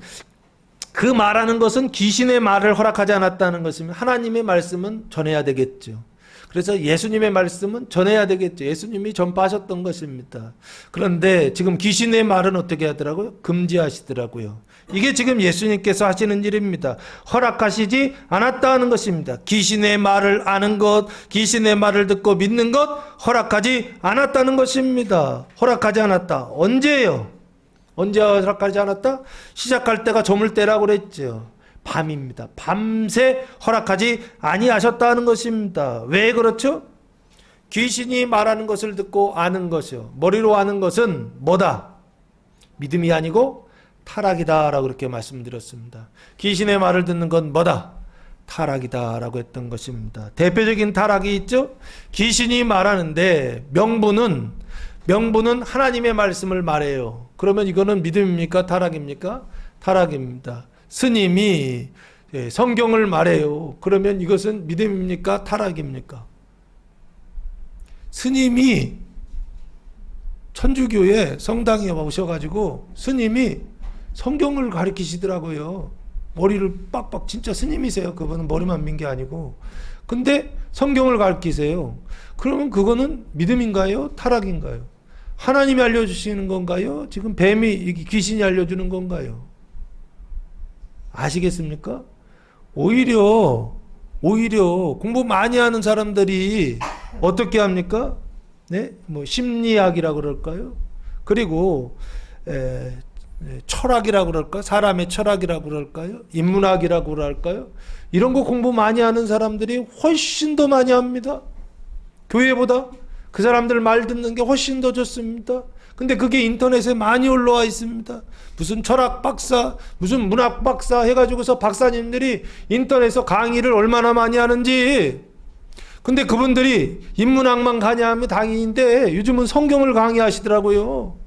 그 말하는 것은 귀신의 말을 허락하지 않았다는 것이면 하나님의 말씀은 전해야 되겠죠. 그래서 예수님의 말씀은 전해야 되겠죠. 예수님이 전파하셨던 것입니다. 그런데 지금 귀신의 말은 어떻게 하더라고요? 금지하시더라고요. 이게 지금 예수님께서 하시는 일입니다. 허락하시지 않았다는 것입니다. 귀신의 말을 아는 것, 귀신의 말을 듣고 믿는 것 허락하지 않았다는 것입니다. 허락하지 않았다. 언제예요? 언제 허락하지 않았다? 시작할 때가 저물 때라고 그랬죠. 밤입니다. 밤새 허락하지 아니하셨다는 것입니다. 왜 그렇죠? 귀신이 말하는 것을 듣고 아는 것이요. 머리로 아는 것은 뭐다? 믿음이 아니고 타락이다라고 그렇게 말씀드렸습니다. 귀신의 말을 듣는 건 뭐다? 타락이다라고 했던 것입니다. 대표적인 타락이 있죠? 귀신이 말하는데 명분은 하나님의 말씀을 말해요. 그러면 이거는 믿음입니까? 타락입니까? 타락입니다. 스님이 성경을 말해요. 그러면 이것은 믿음입니까? 타락입니까? 스님이 천주교의 성당에 오셔가지고 스님이 성경을 가르치시더라고요. 머리를 빡빡, 진짜 스님이세요. 그분은 머리만 민 게 아니고. 근데 성경을 가르치세요. 그러면 그거는 믿음인가요? 타락인가요? 하나님이 알려주시는 건가요? 지금 뱀이, 귀신이 알려주는 건가요? 아시겠습니까? 오히려 공부 많이 하는 사람들이 어떻게 합니까? 네? 뭐 심리학이라고 그럴까요? 그리고 철학이라고 그럴까? 사람의 철학이라고 그럴까요? 인문학이라고 그럴까요? 이런 거 공부 많이 하는 사람들이 훨씬 더 많이 합니다. 교회보다 그 사람들 말 듣는 게 훨씬 더 좋습니다. 근데 그게 인터넷에 많이 올라와 있습니다. 무슨 철학 박사, 무슨 문학 박사 해가지고서 박사님들이 인터넷에서 강의를 얼마나 많이 하는지. 근데 그분들이 인문학만 강의하면 당연인데 요즘은 성경을 강의하시더라고요.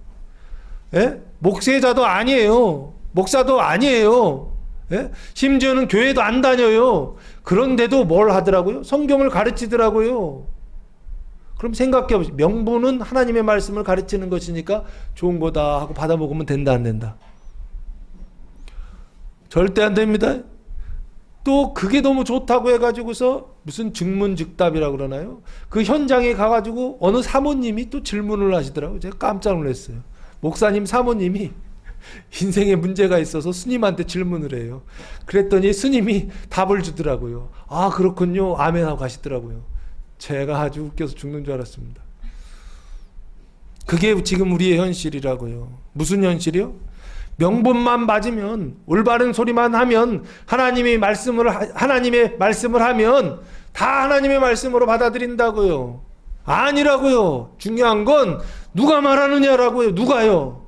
예? 목회자도 아니에요. 목사도 아니에요. 예? 심지어는 교회도 안 다녀요. 그런데도 뭘 하더라고요? 성경을 가르치더라고요. 그럼 생각해 보세요. 명분은 하나님의 말씀을 가르치는 것이니까 좋은 거다 하고 받아 먹으면 된다, 안 된다? 절대 안 됩니다. 또 그게 너무 좋다고 해가지고서 무슨 증문즉답이라고 그러나요? 그 현장에 가가지고 어느 사모님이 또 질문을 하시더라고요. 제가 깜짝 놀랐어요. 목사님 사모님이 인생에 문제가 있어서 스님한테 질문을 해요. 그랬더니 스님이 답을 주더라고요. 아, 그렇군요. 아멘 하고 가시더라고요. 제가 아주 웃겨서 죽는 줄 알았습니다. 그게 지금 우리의 현실이라고요. 무슨 현실이요? 명분만 맞으면, 올바른 소리만 하면, 하나님의 말씀을 하면 다 하나님의 말씀으로 받아들인다고요. 아니라고요. 중요한 건 누가 말하느냐라고요. 누가요?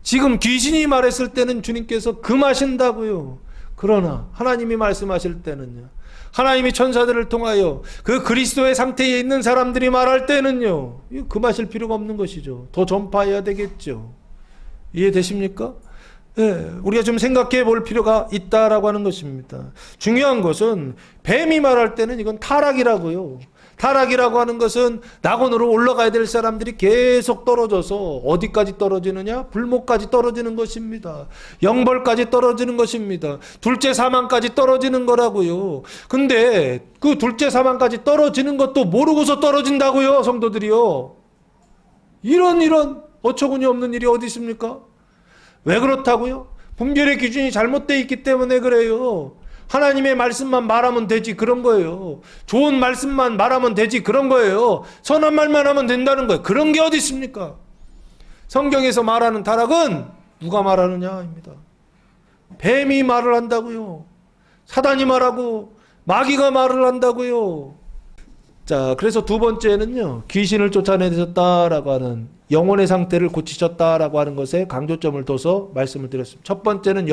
지금 귀신이 말했을 때는 주님께서 금하신다고요. 그러나 하나님이 말씀하실 때는요, 하나님이 천사들을 통하여 그 그리스도의 상태에 있는 사람들이 말할 때는요, 금하실 필요가 없는 것이죠. 더 전파해야 되겠죠. 이해되십니까? 예, 우리가 좀 생각해 볼 필요가 있다라고 하는 것입니다. 중요한 것은 뱀이 말할 때는 이건 타락이라고요. 타락이라고 하는 것은 낙원으로 올라가야 될 사람들이 계속 떨어져서 어디까지 떨어지느냐? 불못까지 떨어지는 것입니다. 영벌까지 떨어지는 것입니다. 둘째 사망까지 떨어지는 거라고요. 근데 그 둘째 사망까지 떨어지는 것도 모르고서 떨어진다고요, 성도들이요. 이런 어처구니 없는 일이 어디 있습니까? 왜 그렇다고요? 분별의 기준이 잘못되어 있기 때문에 그래요. 하나님의 말씀만 말하면 되지, 그런 거예요. 좋은 말씀만 말하면 되지, 그런 거예요. 선한 말만 하면 된다는 거예요. 그런 게 어디 있습니까? 성경에서 말하는 타락은 누가 말하느냐입니다. 뱀이 말을 한다고요. 사단이 말하고 마귀가 말을 한다고요. 자, 그래서 두 번째는요, 귀신을 쫓아내셨다라고 하는, 영혼의 상태를 고치셨다라고 하는 것에 강조점을 둬서 말씀을 드렸습니다. 첫 번째는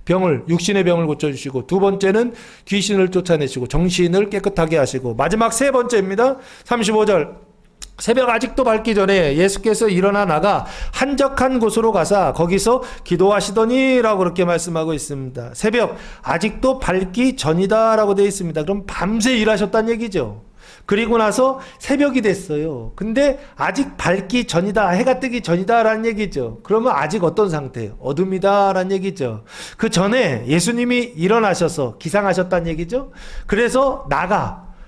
병을, 육신의 병을 고쳐주시고, 두 번째는 귀신을 쫓아내시고 정신을 깨끗하게 하시고, 마지막 세 번째입니다. 35절. 새벽 아직도 밝기 전에 예수께서 일어나 나가 한적한 곳으로 가사 거기서 기도하시더니라고 그렇게 말씀하고 있습니다. 새벽 아직도 밝기 전이다라고 되어 있습니다. 그럼 밤새 일하셨다는 얘기죠. 그리고 나서 새벽이 됐어요. 근데 아직 밝기 전이다, 해가 뜨기 전이다라는 얘기죠. 그러면 아직 어떤 상태예요? 어둠이다라는 얘기죠. 그 전에 예수님이 일어나셔서 기상하셨다는 얘기죠. 그래서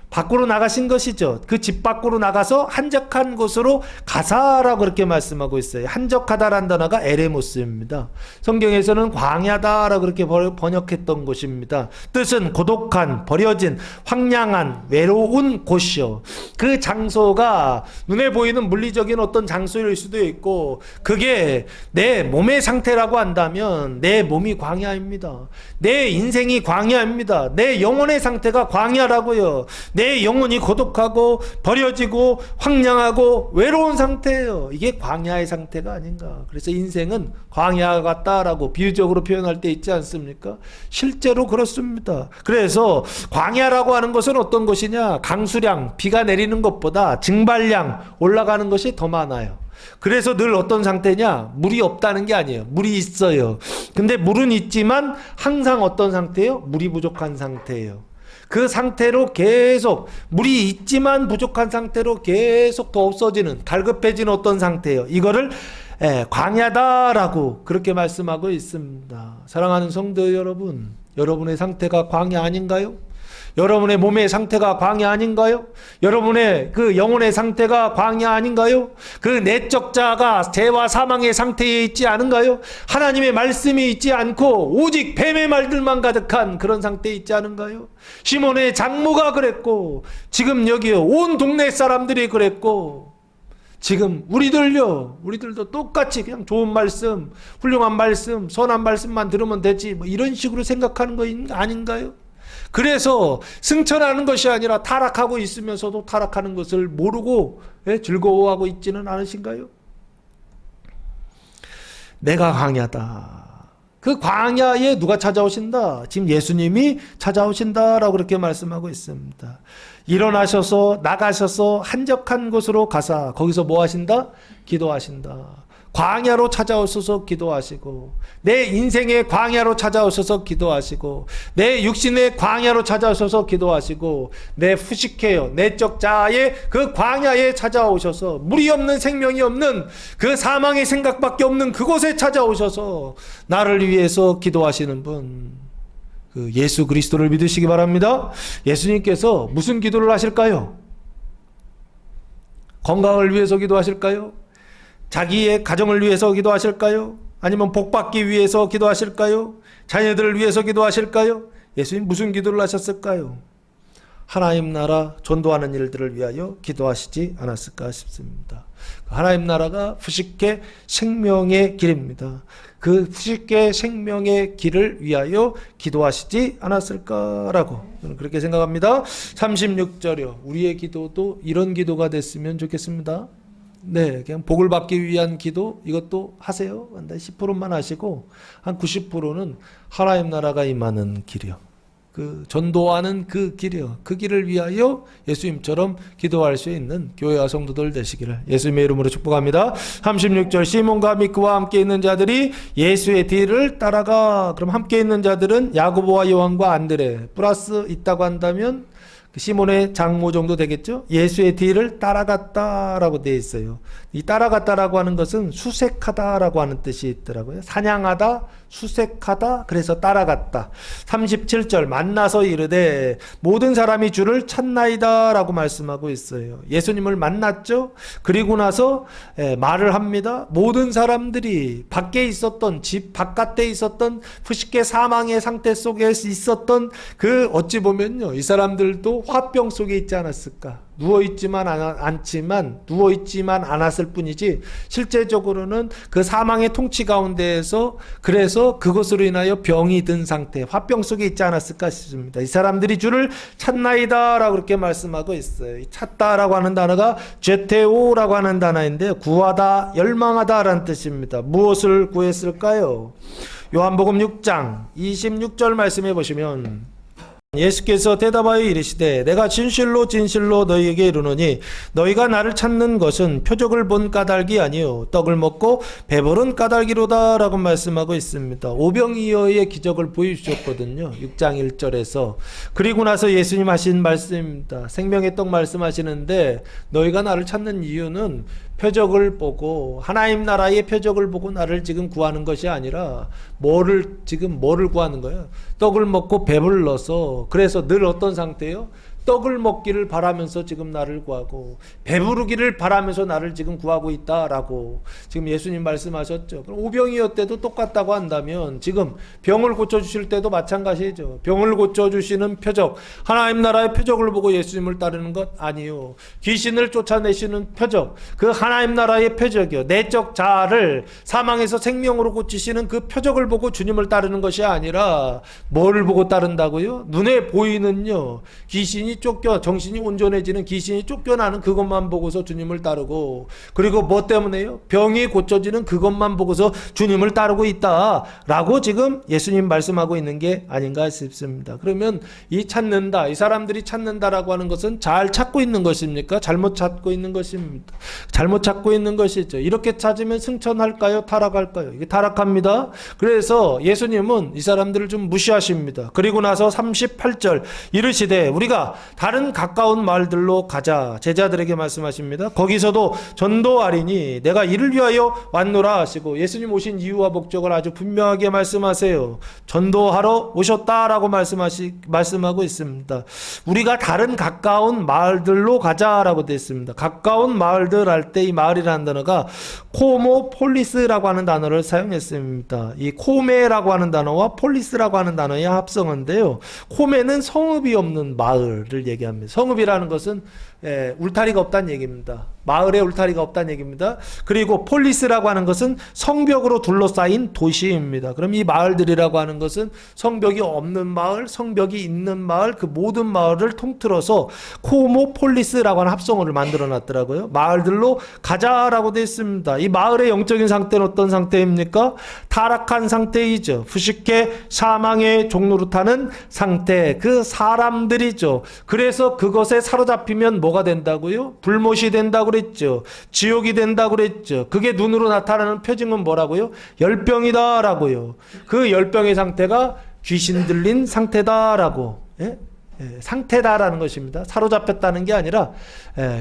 밖으로 나가신 것이죠. 그 집 밖으로 나가서 한적한 곳으로 가사라고 그렇게 말씀하고 있어요. 한적하다라는 단어가 에레모스입니다. 성경에서는 광야다라고 그렇게 번역했던 곳입니다. 뜻은 고독한, 버려진, 황량한, 외로운 곳이요. 그 장소가 눈에 보이는 물리적인 어떤 장소일 수도 있고, 그게 내 몸의 상태라고 한다면 내 몸이 광야입니다. 내 인생이 광야입니다. 내 영혼의 상태가 광야라고요. 내 영혼이 고독하고 버려지고 황량하고 외로운 상태예요. 이게 광야의 상태가 아닌가. 그래서 인생은 광야 같다라고 비유적으로 표현할 때 있지 않습니까? 실제로 그렇습니다. 그래서 광야라고 하는 것은 어떤 것이냐? 강수량, 비가 내리는 것보다 증발량 올라가는 것이 더 많아요. 그래서 늘 어떤 상태냐? 물이 없다는 게 아니에요. 물이 있어요. 근데 물은 있지만 항상 어떤 상태예요? 물이 부족한 상태예요. 그 상태로 계속, 물이 있지만 부족한 상태로 계속 더 없어지는, 갈급해지는 어떤 상태예요. 이거를 광야다라고 그렇게 말씀하고 있습니다. 사랑하는 성도 여러분, 여러분의 상태가 광야 아닌가요? 여러분의 몸의 상태가 광야 아닌가요? 여러분의 그 영혼의 상태가 광야 아닌가요? 그 내적 자아가 죄와 사망의 상태에 있지 않은가요? 하나님의 말씀이 있지 않고 오직 뱀의 말들만 가득한 그런 상태에 있지 않은가요? 시몬의 장모가 그랬고, 지금 여기요 온 동네 사람들이 그랬고, 지금 우리들도 똑같이 그냥 좋은 말씀, 훌륭한 말씀, 선한 말씀만 들으면 되지, 뭐 이런 식으로 생각하는 거 아닌가요? 그래서 승천하는 것이 아니라 타락하고 있으면서도 타락하는 것을 모르고 즐거워하고 있지는 않으신가요? 내가 광야다. 그 광야에 누가 찾아오신다? 지금 예수님이 찾아오신다라고 그렇게 말씀하고 있습니다. 일어나셔서 나가셔서 한적한 곳으로 가사 거기서 뭐 하신다? 기도하신다. 광야로 찾아오셔서 기도하시고, 내 인생의 광야로 찾아오셔서 기도하시고, 내 육신의 광야로 찾아오셔서 기도하시고, 내 후식해요 내적 자아의 그 광야에 찾아오셔서, 물이 없는 생명이 없는 그 사망의 생각밖에 없는 그곳에 찾아오셔서 나를 위해서 기도하시는 분, 그 예수 그리스도를 믿으시기 바랍니다. 예수님께서 무슨 기도를 하실까요? 건강을 위해서 기도하실까요? 자기의 가정을 위해서 기도하실까요? 아니면 복받기 위해서 기도하실까요? 자녀들을 위해서 기도하실까요? 예수님 무슨 기도를 하셨을까요? 하나님 나라 전도하는 일들을 위하여 기도하시지 않았을까 싶습니다. 하나님 나라가 후식계 생명의 길입니다. 그 후식계 생명의 길을 위하여 기도하시지 않았을까라고 저는 그렇게 생각합니다. 36절이요. 우리의 기도도 이런 기도가 됐으면 좋겠습니다. 네, 그냥 복을 받기 위한 기도 이것도 하세요. 10%만 하시고 한 90%는 하나님 나라가 임하는 길이요. 그 전도하는 그 길이요. 그 길을 위하여 예수님처럼 기도할 수 있는 교회와 성도들 되시기를 예수님의 이름으로 축복합니다. 36절 시몬과 및 그와 함께 있는 자들이 예수의 뒤를 따라가. 그럼 함께 있는 자들은 야고보와 요한과 안드레 플러스 있다고 한다면 시몬의 장모 정도 되겠죠? 예수의 뒤를 따라갔다라고 되어 있어요. 이 따라갔다라고 하는 것은 수색하다라고 하는 뜻이 있더라고요. 사냥하다, 수색하다, 그래서 따라갔다. 37절 만나서 이르되 모든 사람이 주를 찾나이다 라고 말씀하고 있어요. 예수님을 만났죠? 그리고 나서 말을 합니다. 모든 사람들이 밖에 있었던, 집 바깥에 있었던 후식계 사망의 상태 속에 있었던 그 어찌 보면요, 이 사람들도 화병 속에 있지 않았을까? 누워있지만 않았을 뿐이지 실제적으로는 그 사망의 통치 가운데에서 그래서 그것으로 인하여 병이 든 상태, 화병 속에 있지 않았을까 싶습니다. 이 사람들이 주를 찾나이다 라고 그렇게 말씀하고 있어요. 찾다라고 하는 단어가 제테오라고 하는 단어인데 구하다, 열망하다 라는 뜻입니다. 무엇을 구했을까요? 요한복음 6장 26절 말씀해 보시면 예수께서 대답하여 이르시되 내가 진실로 진실로 너희에게 이르노니 너희가 나를 찾는 것은 표적을 본 까닭이 아니요 떡을 먹고 배부른 까닭이로다 라고 말씀하고 있습니다. 오병이어의 기적을 보여주셨거든요. 6장 1절에서. 그리고 나서 예수님 하신 말씀입니다. 생명의 떡 말씀하시는데 너희가 나를 찾는 이유는 표적을 보고 하나님 나라의 표적을 보고 나를 지금 구하는 것이 아니라 뭐를 구하는 거예요? 떡을 먹고 배불러서, 그래서 늘 어떤 상태예요? 떡을 먹기를 바라면서 지금 나를 구하고 배부르기를 바라면서 나를 지금 구하고 있다라고 지금 예수님 말씀하셨죠. 그럼 오병이어 때도 똑같다고 한다면 지금 병을 고쳐주실 때도 마찬가지죠. 병을 고쳐주시는 표적, 하나님 나라의 표적을 보고 예수님을 따르는 것 아니요. 귀신을 쫓아내시는 표적, 그 하나님 나라의 표적이요. 내적 자아를 사망에서 생명으로 고치시는 그 표적을 보고 주님을 따르는 것이 아니라 뭐를 보고 따른다고요? 눈에 보이는요, 귀신이 정신이 온전해지는 귀신이 쫓겨나는 그것만 보고서 주님을 따르고, 그리고 뭐 때문에요? 병이 고쳐지는 그것만 보고서 주님을 따르고 있다라고 지금 예수님 말씀하고 있는 게 아닌가 싶습니다. 그러면 이 사람들이 찾는다라고 하는 것은 잘 찾고 있는 것입니까? 잘못 찾고 있는 것입니다. 잘못 찾고 있는 것이죠. 이렇게 찾으면 승천할까요? 타락할까요? 이게 타락합니다. 그래서 예수님은 이 사람들을 좀 무시하십니다. 그리고 나서 38절 이르시되 우리가 다른 가까운 마을들로 가자. 제자들에게 말씀하십니다. 거기서도 전도하리니 내가 이를 위하여 왔노라 하시고 예수님 오신 이유와 목적을 아주 분명하게 말씀하세요. 전도하러 오셨다라고 말씀하고 있습니다. 우리가 다른 가까운 마을들로 가자라고 되어 있습니다. 가까운 마을들 할 때 이 마을이라는 단어가 코모폴리스라고 하는 단어를 사용했습니다. 이 코메라고 하는 단어와 폴리스라고 하는 단어의 합성어인데요. 코메는 성읍이 없는 마을을 얘기합니다. 성읍이라는 것은 울타리가 없다는 얘기입니다. 마을에 울타리가 없다는 얘기입니다. 그리고 폴리스라고 하는 것은 성벽으로 둘러싸인 도시입니다. 그럼 이 마을들이라고 하는 것은 성벽이 없는 마을, 성벽이 있는 마을, 그 모든 마을을 통틀어서 코모폴리스라고 하는 합성어를 만들어 놨더라고요. 마을들로 가자라고 되어 있습니다. 이 마을의 영적인 상태는 어떤 상태입니까? 타락한 상태이죠. 부식해 사망의 종로로 타는 상태, 그 사람들이죠. 그래서 그것에 사로잡히면 뭐가 된다고요? 불못이 된다고 그랬죠. 지옥이 된다고 그랬죠. 그게 눈으로 나타나는 표징은 뭐라고요? 열병이다라고요. 그 열병의 상태가 귀신 들린 상태다라고. 상태다라는 것입니다. 사로잡혔다는 게 아니라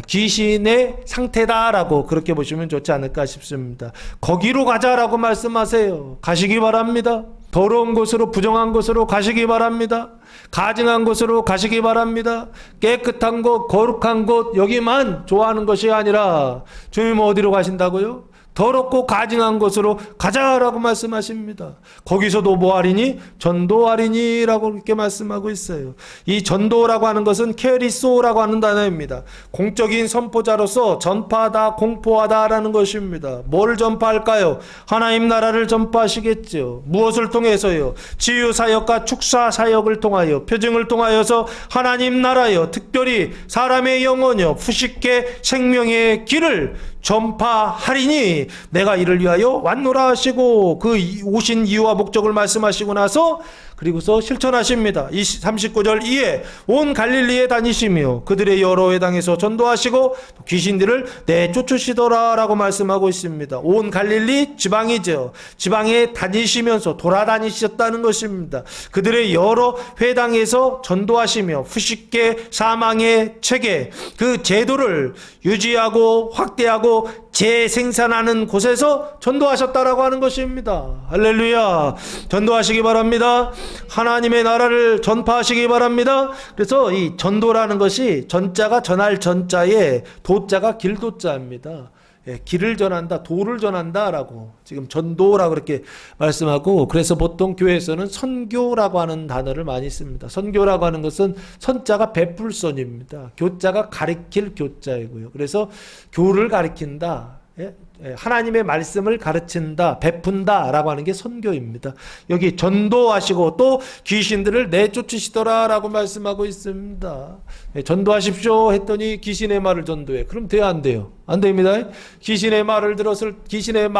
귀신의 상태다라고 그렇게 보시면 좋지 않을까 싶습니다. 거기로 가자라고 말씀하세요. 가시기 바랍니다. 더러운 곳으로, 부정한 곳으로 가시기 바랍니다. 가증한 곳으로 가시기 바랍니다. 깨끗한 곳, 거룩한 곳, 여기만 좋아하는 것이 아니라 주님은 어디로 가신다고요? 더럽고 가증한 곳으로 가자라고 말씀하십니다. 거기서도 뭐 하리니? 전도하리니 라고 이렇게 말씀하고 있어요. 이 전도라고 하는 것은 캐리소라고 하는 단어입니다. 공적인 선포자로서 전파하다, 공포하다라는 것입니다. 뭘 전파할까요? 하나님 나라를 전파하시겠죠. 무엇을 통해서요? 치유사역과 축사사역을 통하여, 표징을 통하여서 하나님 나라요, 특별히 사람의 영혼요, 푸식해 생명의 길을 전파하리니 내가 이를 위하여 왔노라 하시고 그 오신 이유와 목적을 말씀하시고 나서 그리고서 실천하십니다. 39절 이에 온 갈릴리에 다니시며 그들의 여러 회당에서 전도하시고 귀신들을 내쫓으시더라 라고 말씀하고 있습니다. 온 갈릴리 지방이죠. 지방에 다니시면서 돌아다니셨다는 것입니다. 그들의 여러 회당에서 전도하시며 푸식계 사망의 체계 그 제도를 유지하고 확대하고 재생산하는 곳에서 전도하셨다라고 하는 것입니다. 할렐루야. 전도하시기 바랍니다. 하나님의 나라를 전파하시기 바랍니다. 그래서 이 전도라는 것이 전자가 전할 전자에 도자가 길도자입니다. 길을 전한다, 도를 전한다라고 지금 전도라고 그렇게 말씀하고, 그래서 보통 교회에서는 선교라고 하는 단어를 많이 씁니다. 선교라고 하는 것은 선자가 베풀선입니다. 교자가 가리킬 교자이고요. 그래서 교를 가리킨다. 하나님의 말씀을 가르친다, 베푼다 라고 하는 게 선교입니다. 여기 전도하시고 또 귀신들을 내쫓으시더라 라고 말씀하고 있습니다. 전도하십시오 했더니 귀신의 말을 전도해. 그럼 돼요, 안 돼요? 안 됩니다. 귀신의 말을 들었을, 귀신의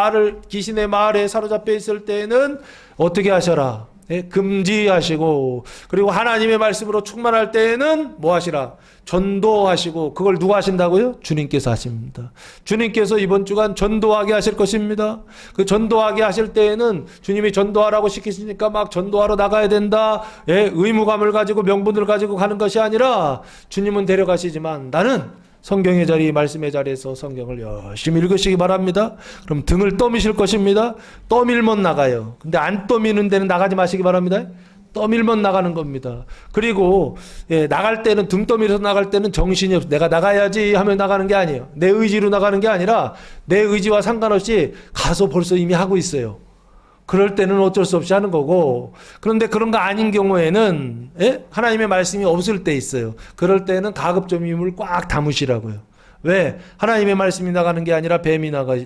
말에 사로잡혀 있을 때는 어떻게 하셔라? 금지하시고, 그리고 하나님의 말씀으로 충만할 때에는 뭐 하시라? 전도하시고. 그걸 누가 하신다고요? 주님께서 하십니다. 주님께서 이번 주간 전도하게 하실 것입니다. 그 전도하게 하실 때에는 주님이 전도하라고 시키시니까 막 전도하러 나가야 된다, 의무감을 가지고 명분을 가지고 가는 것이 아니라 주님은 데려가시지만 나는 성경의 자리, 말씀의 자리에서 성경을 열심히 읽으시기 바랍니다. 그럼 등을 떠미실 것입니다. 떠밀면 나가요. 근데 안 떠미는 데는 나가지 마시기 바랍니다. 떠밀면 나가는 겁니다. 그리고 나갈 때는, 등 떠밀어서 나갈 때는 정신이 없어. 내가 나가야지 하면 나가는 게 아니에요. 내 의지로 나가는 게 아니라 내 의지와 상관없이 가서 벌써 이미 하고 있어요. 그럴 때는 어쩔 수 없이 하는 거고, 그런데 그런 거 아닌 경우에는 하나님의 말씀이 없을 때 있어요. 그럴 때는 가급적 힘을 꽉 담으시라고요. 왜? 하나님의 말씀이 나가는 게 아니라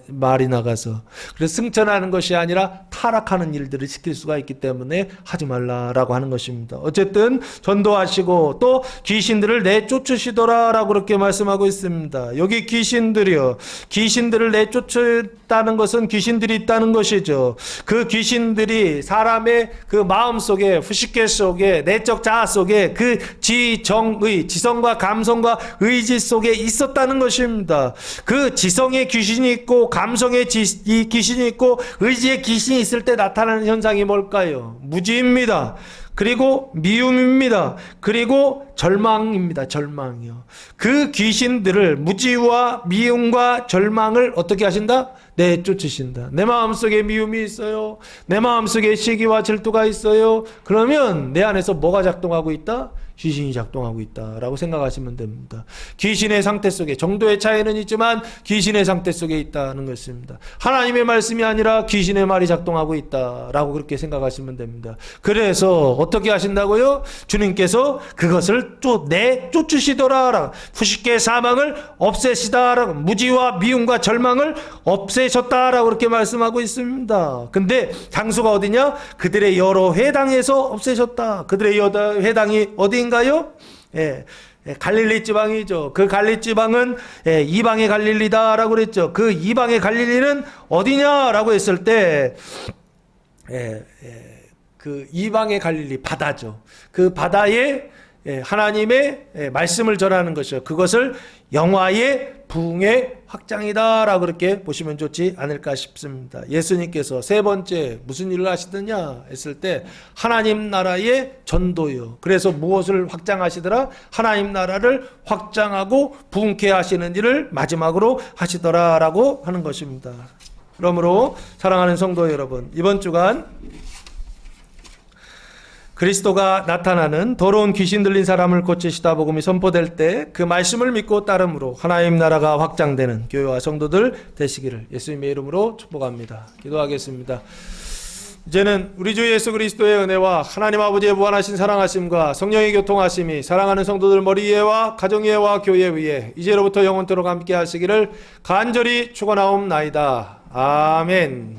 말이 나가서. 그래서 승천하는 것이 아니라 타락하는 일들을 시킬 수가 있기 때문에 하지 말라라고 하는 것입니다. 어쨌든 전도하시고 또 귀신들을 내쫓으시더라 라고 그렇게 말씀하고 있습니다. 여기 귀신들이요, 귀신들을 내쫓았다는 것은 귀신들이 있다는 것이죠. 그 귀신들이 사람의 그 마음 속에, 후식계 속에, 내적 자아 속에 그 지정의, 지성과 감성과 의지 속에 있었다는 것입니다. 그 지성의 귀신이 있고 감성의 귀신이 있고 의지의 귀신이 있을 때 나타나는 현상이 뭘까요? 무지입니다. 그리고 미움입니다. 그리고 절망입니다. 절망이요. 그 귀신들을 무지와 미움과 절망을 어떻게 하신다? 내쫓으신다. 내 마음속에 미움이 있어요. 내 마음속에 시기와 질투가 있어요. 그러면 내 안에서 뭐가 작동하고 있다? 귀신이 작동하고 있다라고 생각하시면 됩니다. 귀신의 상태 속에 정도의 차이는 있지만 귀신의 상태 속에 있다는 것입니다. 하나님의 말씀이 아니라 귀신의 말이 작동하고 있다라고 그렇게 생각하시면 됩니다. 그래서 어떻게 하신다고요? 주님께서 그것을 내쫓으시더라. 푸시케 사망을 없애시다라고, 무지와 미움과 절망을 없애셨다라고 그렇게 말씀하고 있습니다. 근데 장소가 어디냐? 그들의 여러 회당에서 없애셨다. 그들의 여러 회당이 어디인가요? 갈릴리 지방이죠. 그 갈릴리 지방은 이방의 갈릴리다라고 그랬죠. 그 이방의 갈릴리는 어디냐라고 했을 때 그 이방의 갈릴리 바다죠. 그 바다에 하나님의 말씀을 전하는 것이요. 그것을 영화의 부흥의 확장이다라고 그렇게 보시면 좋지 않을까 싶습니다. 예수님께서 세 번째 무슨 일을 하시더냐 했을 때 하나님 나라의 전도요. 그래서 무엇을 확장하시더라? 하나님 나라를 확장하고 부흥케 하시는 일을 마지막으로 하시더라라고 하는 것입니다. 그러므로 사랑하는 성도 여러분, 이번 주간 그리스도가 나타나는 더러운 귀신 들린 사람을 고치시다 복음이 선포될 때 그 말씀을 믿고 따름으로 하나님 나라가 확장되는 교회와 성도들 되시기를 예수님의 이름으로 축복합니다. 기도하겠습니다. 이제는 우리 주 예수 그리스도의 은혜와 하나님 아버지의 무한하신 사랑하심과 성령의 교통하심이 사랑하는 성도들 머리 위에와 가정 위에와 교회 위에 이제로부터 영원토록 함께 하시기를 간절히 축원하옵나이다. 아멘.